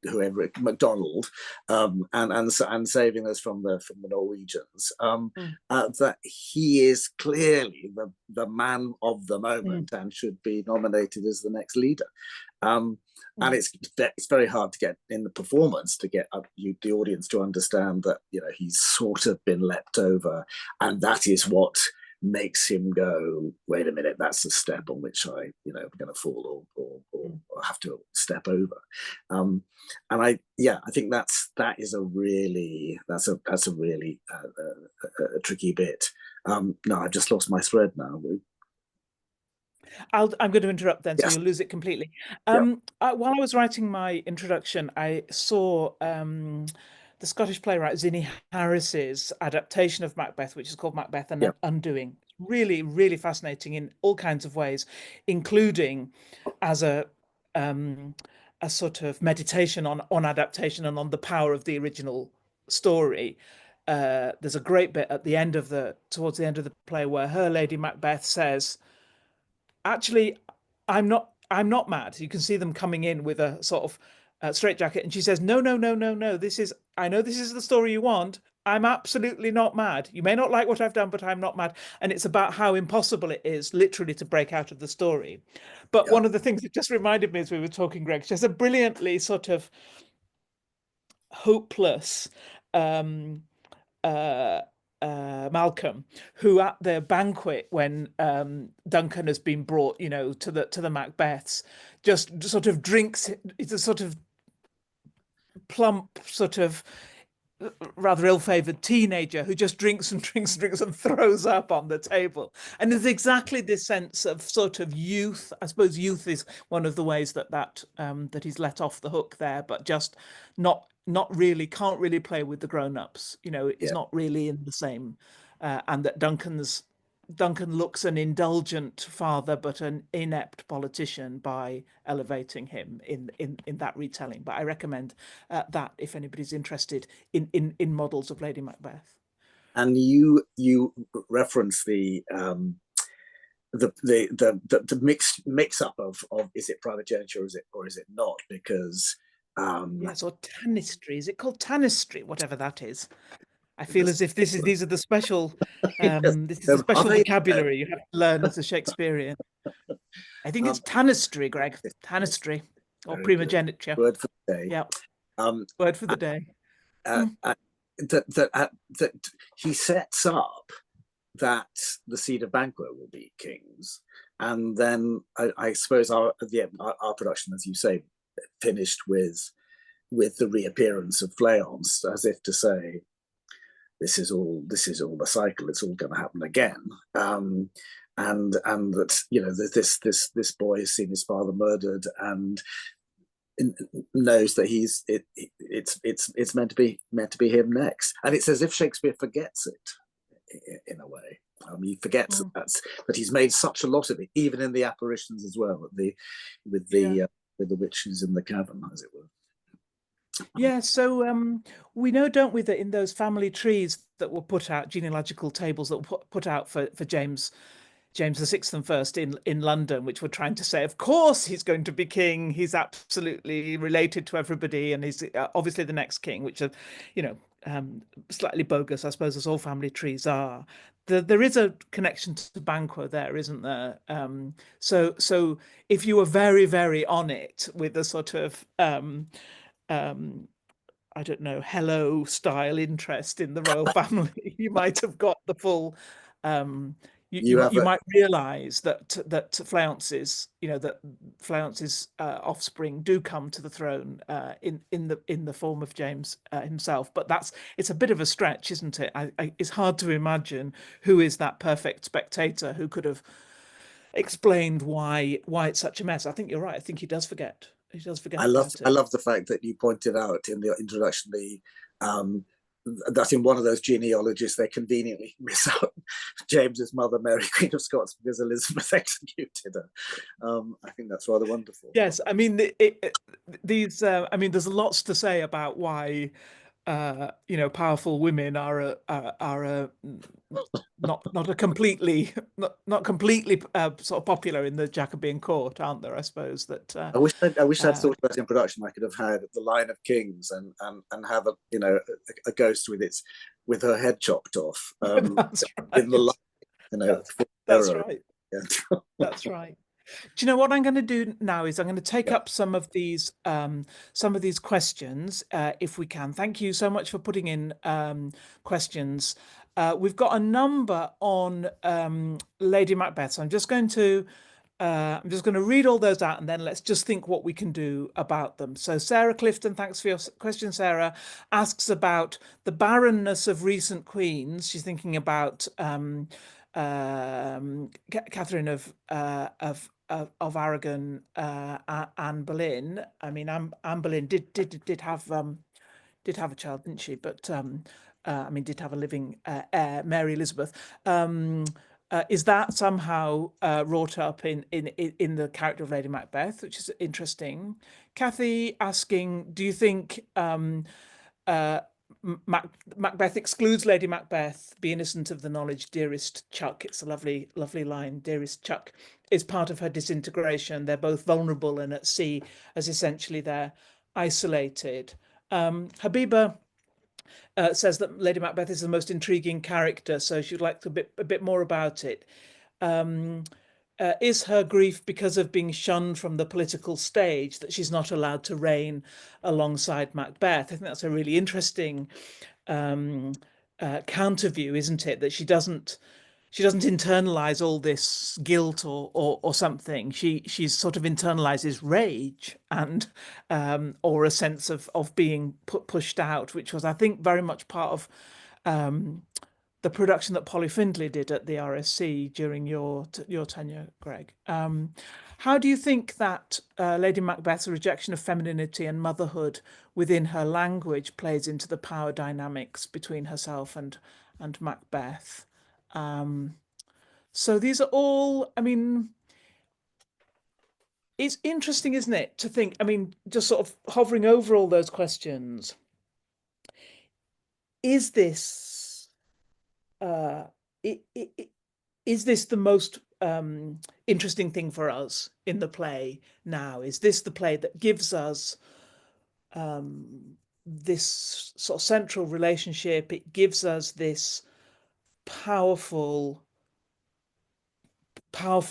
whoever MacDonald, and saving us from the Norwegians, that he is clearly the man of the moment and should be nominated as the next leader. And it's very hard to get in the performance to get the audience to understand that he's sort of been leapt over, and that is what makes him go, wait a minute, that's a step on which I'm going to fall or have to step over. And I think that is a really tricky bit. No, I've just lost my thread now. I'm going to interrupt then, so Yes. you'll lose it completely. While I was writing my introduction, I saw the Scottish playwright Zinni Harris's adaptation of Macbeth, which is called Macbeth and Undoing. Really, really fascinating in all kinds of ways, including as a sort of meditation on adaptation and on the power of the original story. There's a great bit at the end towards the end of the play where her Lady Macbeth says, actually, I'm not mad. You can see them coming in with a sort of straitjacket, and she says, no, no, no, no, no. I know this is the story you want. I'm absolutely not mad. You may not like what I've done, but I'm not mad. And it's about how impossible it is, literally, to break out of the story. But one of the things that just reminded me as we were talking, Greg, she has a brilliantly sort of hopeless Malcolm, who at the banquet when Duncan has been brought, to the Macbeths, just sort of drinks. It's a sort of plump, sort of rather ill-favored teenager who just drinks and drinks and drinks and throws up on the table. And there's exactly this sense of sort of youth. I suppose youth is one of the ways that he's let off the hook there, but just not really, can't really play with the grown-ups. Is not really in the same, and that Duncan looks an indulgent father, but an inept politician by elevating him in that retelling. But I recommend that if anybody's interested in models of Lady Macbeth. And you reference the mix up of is it primogeniture or is it not? Because yes, or tanistry. Is it called tanistry? Whatever that is. I feel as if these are the special this is the special vocabulary you have to learn as a Shakespearean. I think it's tanistry, Greg. Tanistry or primogeniture. Word for the day. Yeah. Word for the day. That he sets up that the seed of Banquo will be kings, and then I suppose our production, as you say, finished with the reappearance of Fleance, as if to say, this is all the cycle. It's all going to happen again, and that this boy has seen his father murdered and knows that it's meant to be him next. And it's as if Shakespeare forgets it in a way. He forgets that he's made such a lot of it, even in the apparitions as well, with the witches in the cavern, as it were. Yeah, so we know, don't we, that in those family trees that were put out, genealogical tables that were put out for James VI and First in London, which were trying to say, of course he's going to be king. He's absolutely related to everybody, and he's obviously the next king, which are, slightly bogus, I suppose, as all family trees are. There is a connection to Banquo there, isn't there? So if you were very, very on it with a sort of I don't know, hello style interest in the royal family, you might have got the full. You might realise that Fleance's offspring do come to the throne in the form of James himself. But it's a bit of a stretch, isn't it? It's hard to imagine who is that perfect spectator who could have explained why it's such a mess. I think you're right. I think he does forget. forget I about it. love the fact that you pointed out in the introduction that in one of those genealogies they conveniently miss out James's mother, Mary, Queen of Scots, because Elizabeth executed her. I think that's rather wonderful. Yes, I mean these. I mean, there's lots to say about why powerful women are not a completely not completely sort of popular in the Jacobean court, aren't there? I suppose that. I wish I'd thought about it in production. I could have had the line of kings and have a ghost with her head chopped off. That's right. In the line, that's right. Yeah. That's right. Do you know what I'm going to do now is I'm going to take Yeah. up some of these questions, if we can. Thank you so much for putting in questions. We've got a number on Lady Macbeth. So I'm just going to read all those out, and then let's just think what we can do about them. So Sarah Clifton, thanks for your question. Sarah asks about the barrenness of recent queens. She's thinking about Catherine of Aragon, Anne Boleyn. I mean, Anne Boleyn did have a child, didn't she? But I mean, did have a living heir, Mary Elizabeth. Is that somehow wrought up in the character of Lady Macbeth, which is interesting? Kathy asking, do you think Macbeth excludes Lady Macbeth, be innocent of the knowledge, dearest Chuck? It's a lovely line. Dearest Chuck is part of her disintegration. They're both vulnerable and at sea, as essentially they're isolated. Habiba says that Lady Macbeth is the most intriguing character, so she'd like a bit more about it. Is her grief because of being shunned from the political stage, that she's not allowed to reign alongside Macbeth? I think that's a really interesting counter view, isn't it? That she doesn't internalize all this guilt or something. She's sort of internalizes rage and or a sense of being pushed out, which was, I think, very much part of the production that Polly Findlay did at the RSC during your tenure, Greg. How do you think that Lady Macbeth's rejection of femininity and motherhood within her language plays into the power dynamics between herself and Macbeth? So these are all, I mean, it's interesting, isn't it, to think, I mean, just sort of hovering over all those questions. Is this is this the most interesting thing for us in the play now? Is this the play that gives us this sort of central relationship? It gives us this powerful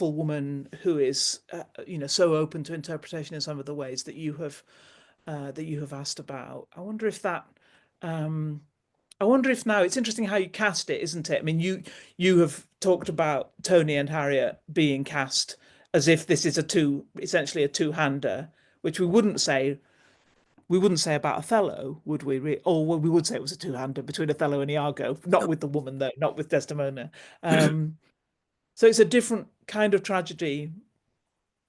woman who is so open to interpretation in some of the ways that you have asked about. I wonder if now it's interesting how you cast it, isn't it? I mean, you have talked about Tony and Harriet being cast as if this is essentially a two-hander, which we wouldn't say about Othello, would we? Or we would say it was a two-hander between Othello and Iago, not with the woman though, not with Desdemona. So it's a different kind of tragedy.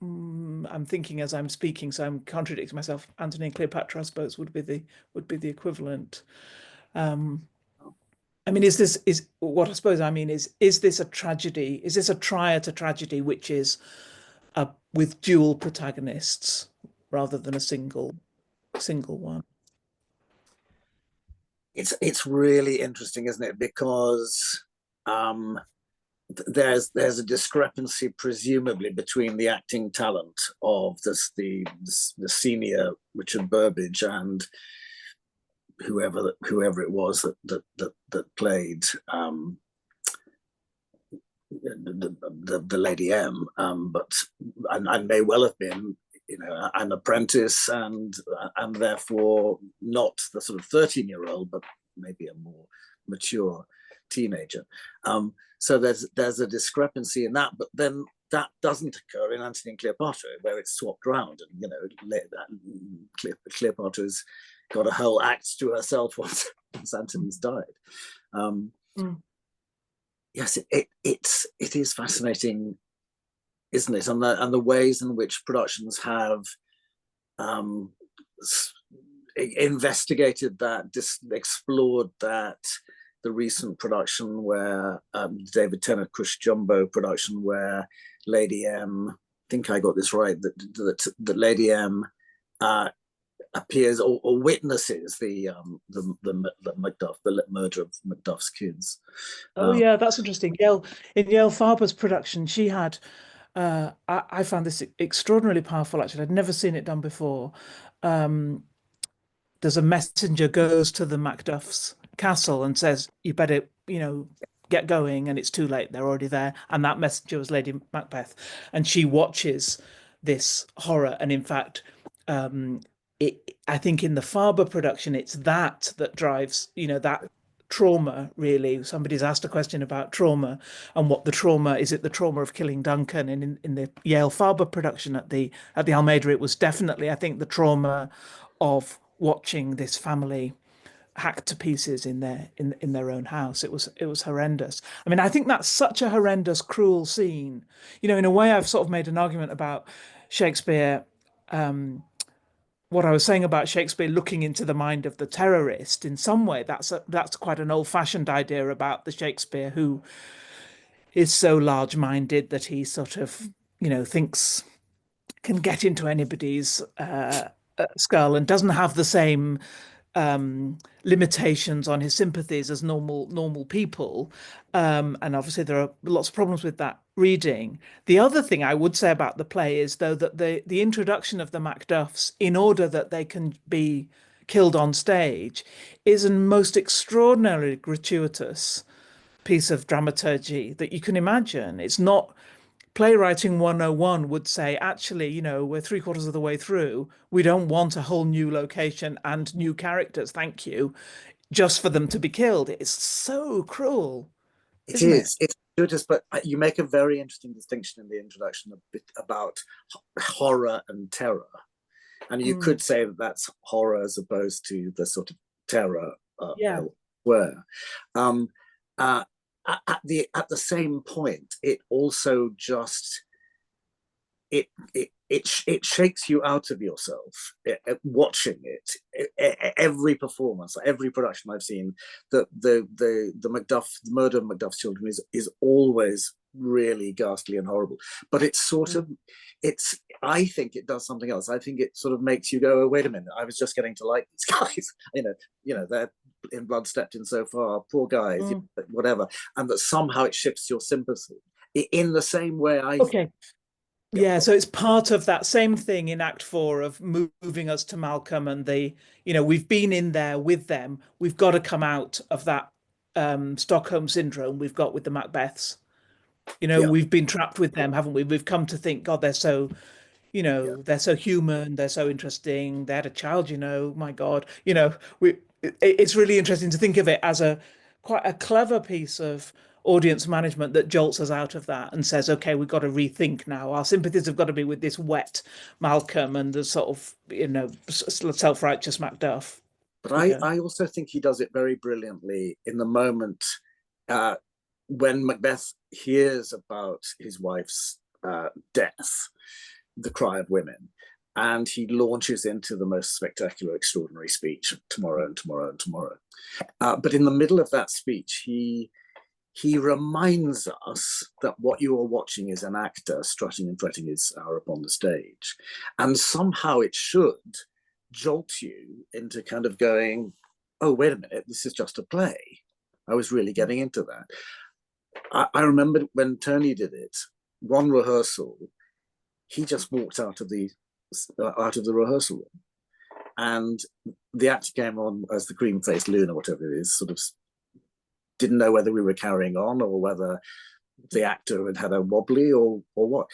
I'm thinking as I'm speaking, so I'm contradicting myself. Antony and Cleopatra, I suppose, would be the equivalent. I mean, is this a tragedy? Is this a triad to tragedy, which is with dual protagonists rather than a single one? It's really interesting, isn't it? Because there's a discrepancy, presumably, between the acting talent of the senior Richard Burbage and whoever it was that played the Lady M, but and may well have been an apprentice and therefore not the sort of 13-year-old, but maybe a more mature teenager. So there's a discrepancy in that, but then that doesn't occur in Antony and Cleopatra, where it's swapped around, and Cleopatra's got a whole act to herself once Antony's died. Yes, it is fascinating, isn't it? And the ways in which productions have um, investigated that, explored that. The recent production where David Tennant Cush Jumbo production where Lady M, I think I got this right, that Lady M appears or witnesses the Macduff, the murder of Macduff's kids. Oh yeah, that's interesting. In Yale Farber's production, she had I found this extraordinarily powerful actually. I'd never seen it done before. Um, there's a messenger goes to the Macduff's castle and says, "You better, get going," and it's too late. They're already there. And that messenger was Lady Macbeth, and she watches this horror. And in fact, I think in the Farber production, it's that drives, that trauma really. Somebody's asked a question about trauma and what the trauma is. It the trauma of killing Duncan? And in the Yale Farber production at the Almeida, it was definitely, I think, the trauma of watching this family hacked to pieces in their own house. It was horrendous. I mean, I think that's such a horrendous, cruel scene. In a way, I've sort of made an argument about Shakespeare. What I was saying about Shakespeare looking into the mind of the terrorist, in some way, that's quite an old-fashioned idea about the Shakespeare who is so large-minded that he sort of, thinks can get into anybody's skull and doesn't have the same limitations on his sympathies as normal people. And obviously there are lots of problems with that reading. The other thing I would say about the play is, though, that the introduction of the Macduffs, in order that they can be killed on stage, is a most extraordinarily gratuitous piece of dramaturgy that you can imagine. It's not playwriting 101 would say, actually, we're three-quarters of the way through. We don't want a whole new location and new characters, thank you, just for them to be killed. It's so cruel, It isn't it? is. It's gratuitous, but you make a very interesting distinction in the introduction a bit about horror and terror. And you could say that that's horror as opposed to the sort of terror Yeah. elsewhere. At the same point, it also just it shakes you out of yourself watching it. Every performance, every production I've seen, the murder of Macduff's children is always really ghastly and horrible. But it's sort of I think it does something else. I think it sort of makes you go, oh, wait a minute, I was just getting to like these guys. They're in blood stepped in so far, poor guys, whatever. And that somehow it shifts your sympathy in the same way I think. Okay. Yeah, so it's part of that same thing in Act 4 of moving us to Malcolm and we've been in there with them. We've got to come out of that Stockholm syndrome we've got with the Macbeths. We've been trapped with them, haven't we? We've come to think, God, they're so, they're so human, they're so interesting. They had a child, my God. It's really interesting to think of it as quite a clever piece of audience management that jolts us out of that and says, okay, we've got to rethink now. Our sympathies have got to be with this wet Malcolm and the sort of, self-righteous Macduff. But I also think he does it very brilliantly in the moment when Macbeth hears about his wife's death, the cry of women, and he launches into the most spectacular, extraordinary speech, tomorrow and tomorrow and tomorrow. But in the middle of that speech, he reminds us that what you are watching is an actor strutting and fretting his hour upon the stage. And somehow it should jolt you into kind of going, oh, wait a minute, this is just a play. I was really getting into that. I remember when Tony did it, one rehearsal, he just walked out of the rehearsal room. And the actor came on as the cream-faced loon or whatever it is, sort of didn't know whether we were carrying on or whether the actor had a wobbly or what.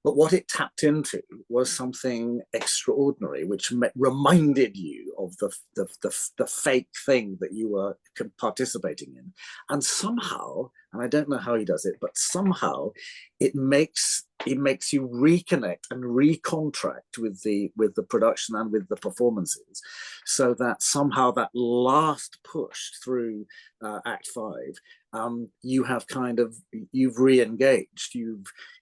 But what it tapped into was something extraordinary, which reminded you of the fake thing that you were participating in. And somehow, and I don't know how he does it, but somehow it makes you reconnect and recontract with the production and with the performances, so that somehow that last push through Act 5, you have you've re-engaged.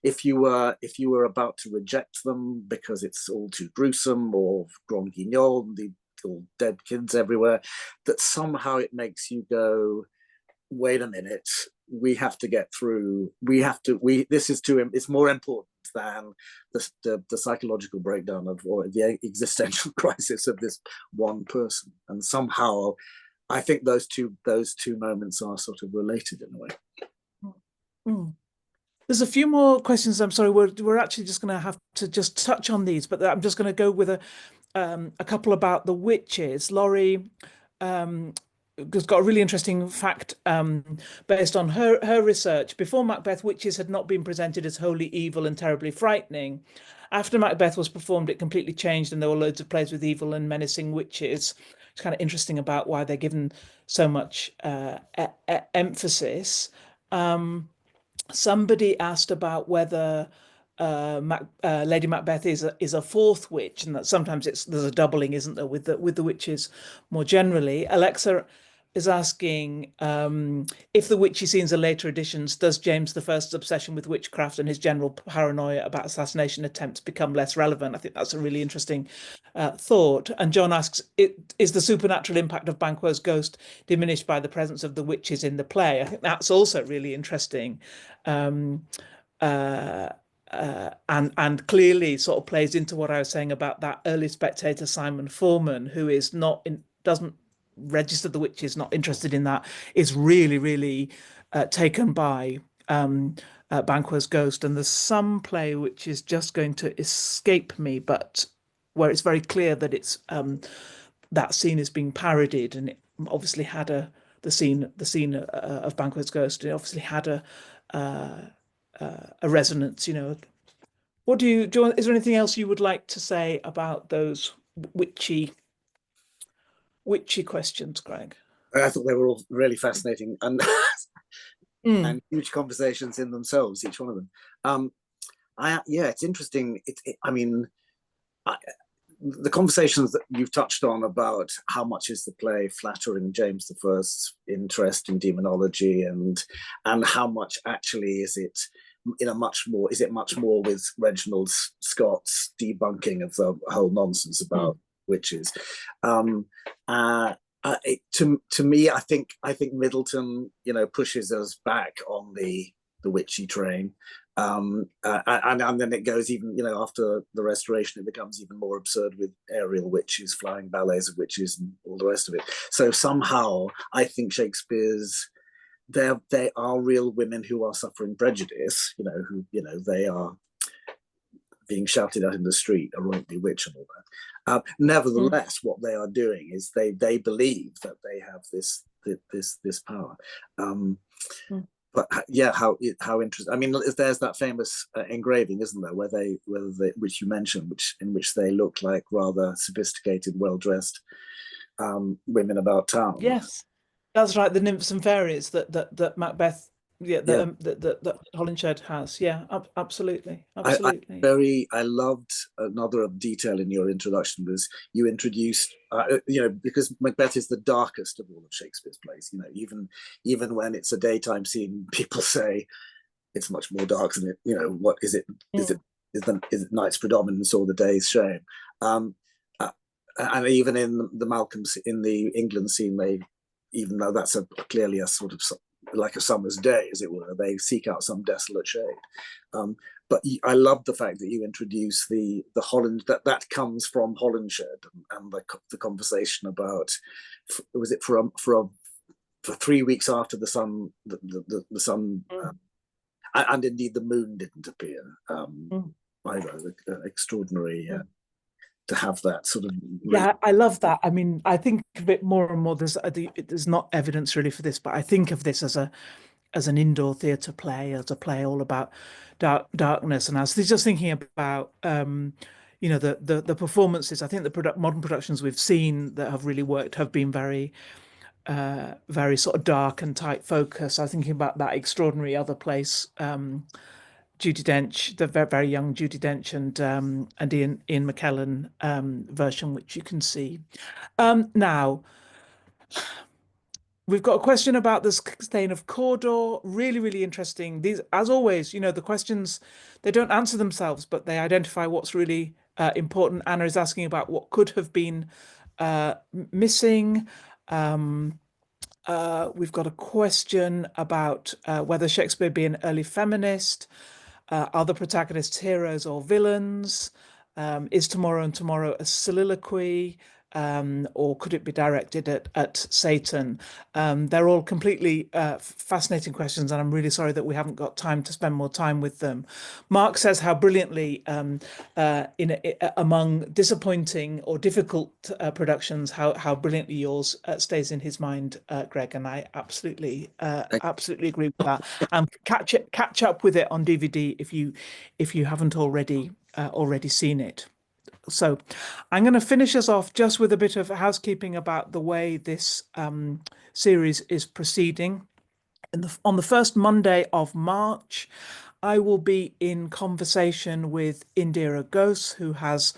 If you were about to reject them because it's all too gruesome or grand guignol, the all dead kids everywhere, that somehow it makes you go, wait a minute, we have to get through. This is too. It's more important than the psychological breakdown of, or the existential crisis of this one person. And somehow, I think those two moments are sort of related in a way. Mm. There's a few more questions. I'm sorry, we're actually just going to have to just touch on these, but I'm just going to go with a couple about the witches. Laurie has got a really interesting fact based on her research. Before Macbeth, witches had not been presented as wholly evil and terribly frightening. After Macbeth was performed, it completely changed, and there were loads of plays with evil and menacing witches. It's kind of interesting about why they're given so much emphasis. Somebody asked about whether Lady Macbeth is a fourth witch, and that sometimes there's a doubling, isn't there, with the witches more generally. Alexa is asking if the witchy scenes are later additions, does James I's obsession with witchcraft and his general paranoia about assassination attempts become less relevant? I think that's a really interesting thought. And John asks, is the supernatural impact of Banquo's ghost diminished by the presence of the witches in the play? I think that's also really interesting. And clearly sort of plays into what I was saying about that early spectator Simon Foreman, who is doesn't register the witches, not interested in that, is really taken by Banquo's ghost. And there's some play which is just going to escape me, but where it's very clear that it's that scene is being parodied, and it obviously had the scene of Banquo's ghost. It obviously had a resonance. What do you is there anything else you would like to say about those witchy questions, Greg? I thought they were all really fascinating and Mm. and huge conversations in themselves, each one of them. It's interesting. I mean, the conversations that you've touched on about how much is the play flattering James I's interest in demonology, and how much actually is it much more with Reginald Scott's debunking of the whole nonsense about witches. To me, I think Middleton, pushes us back on the witchy train, and then it goes even, after the Restoration, it becomes even more absurd with aerial witches, flying ballets of witches, and all the rest of it. So somehow, I think Shakespeare's they are real women who are suffering prejudice, who they are being shouted at in the street, a royally witch and all that. Nevertheless, what they are doing is they believe that they have this power. But yeah, how interesting. I mean, there's that famous engraving, isn't there, which you mentioned, in which they look like rather sophisticated, well-dressed women about town. Yes, that's right. The nymphs and fairies that Macbeth, that Holinshed has. Yeah, absolutely. I loved another detail in your introduction was you introduced, because Macbeth is the darkest of all of Shakespeare's plays. Even when it's a daytime scene, people say it's much more dark than it. What is it? Is it night's predominance or the day's shame? And even in the Malcolms, in the England scene, even though that's clearly a sort of like a summer's day, as it were, they seek out some desolate shade. But I love the fact that you introduce the Holland that comes from Holinshed, and the conversation about, was it for 3 weeks after the sun, the sun, and indeed the moon didn't appear either. Extraordinary. To have that sort of I love that. I mean, I think of it more and more. There's not evidence really for this, but I think of this as an indoor theatre play, as a play all about darkness. And I was just thinking about the performances. I think the modern productions we've seen that have really worked have been very very sort of dark and tight focus. I was thinking about That Extraordinary Other Place, Judi Dench, the very young Judi Dench, and Ian McKellen version, which you can see. Now, we've got a question about the stain of Cawdor. Really, really interesting. These, as always, the questions, they don't answer themselves, but they identify what's really important. Anna is asking about what could have been missing. We've got a question about whether Shakespeare be an early feminist. Are the protagonists heroes or villains? Is Tomorrow and Tomorrow a soliloquy? Or could it be directed at Satan? They're all completely fascinating questions, and I'm really sorry that we haven't got time to spend more time with them. Mark says how brilliantly, among disappointing or difficult productions, how brilliantly yours stays in his mind, Greg, and I absolutely agree with that. And catch up with it on DVD if you haven't already seen it. So I'm going to finish us off just with a bit of housekeeping about the way this series is proceeding. On the first Monday of March, I will be in conversation with Indira Ghosh, who has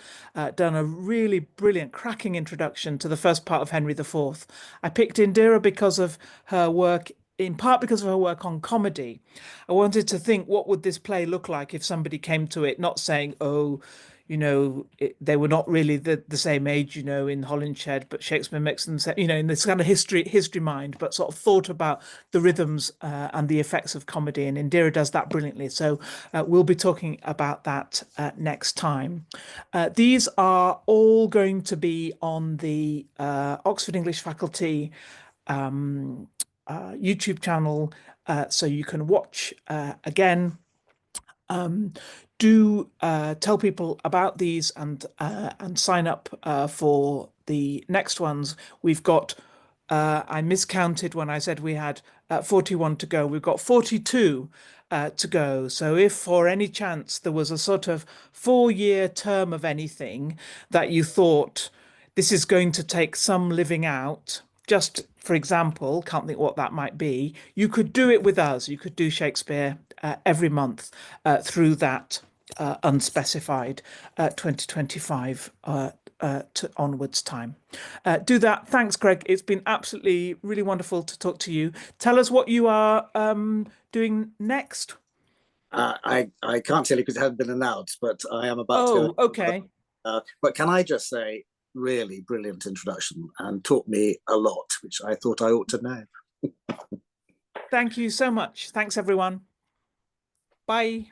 done a really brilliant, cracking introduction to the first part of Henry IV. I picked Indira because of her work, in part because of her work on comedy. I wanted to think, what would this play look like if somebody came to it, not saying, oh, they were not really the same age, in Holinshed, but Shakespeare makes them say, in this kind of history mind, but sort of thought about the rhythms and the effects of comedy. And Indira does that brilliantly. So we'll be talking about that next time. These are all going to be on the Oxford English Faculty YouTube channel, so you can watch again. Do tell people about these and sign up for the next ones. We've got, I miscounted when I said we had 41 to go. We've got 42 to go. So if for any chance there was a sort of 4-year term of anything that you thought this is going to take some living out, just for example, can't think what that might be, you could do it with us. You could do Shakespeare every month through that unspecified 2025 to onwards time. Do that. Thanks, Greg. It's been absolutely really wonderful to talk to you. Tell us what you are doing next. I can't tell you because it hasn't been announced, but I am about to go. Oh, okay. But can I just say, really brilliant introduction and taught me a lot, which I thought I ought to know. Thank you so much. Thanks, everyone. Bye.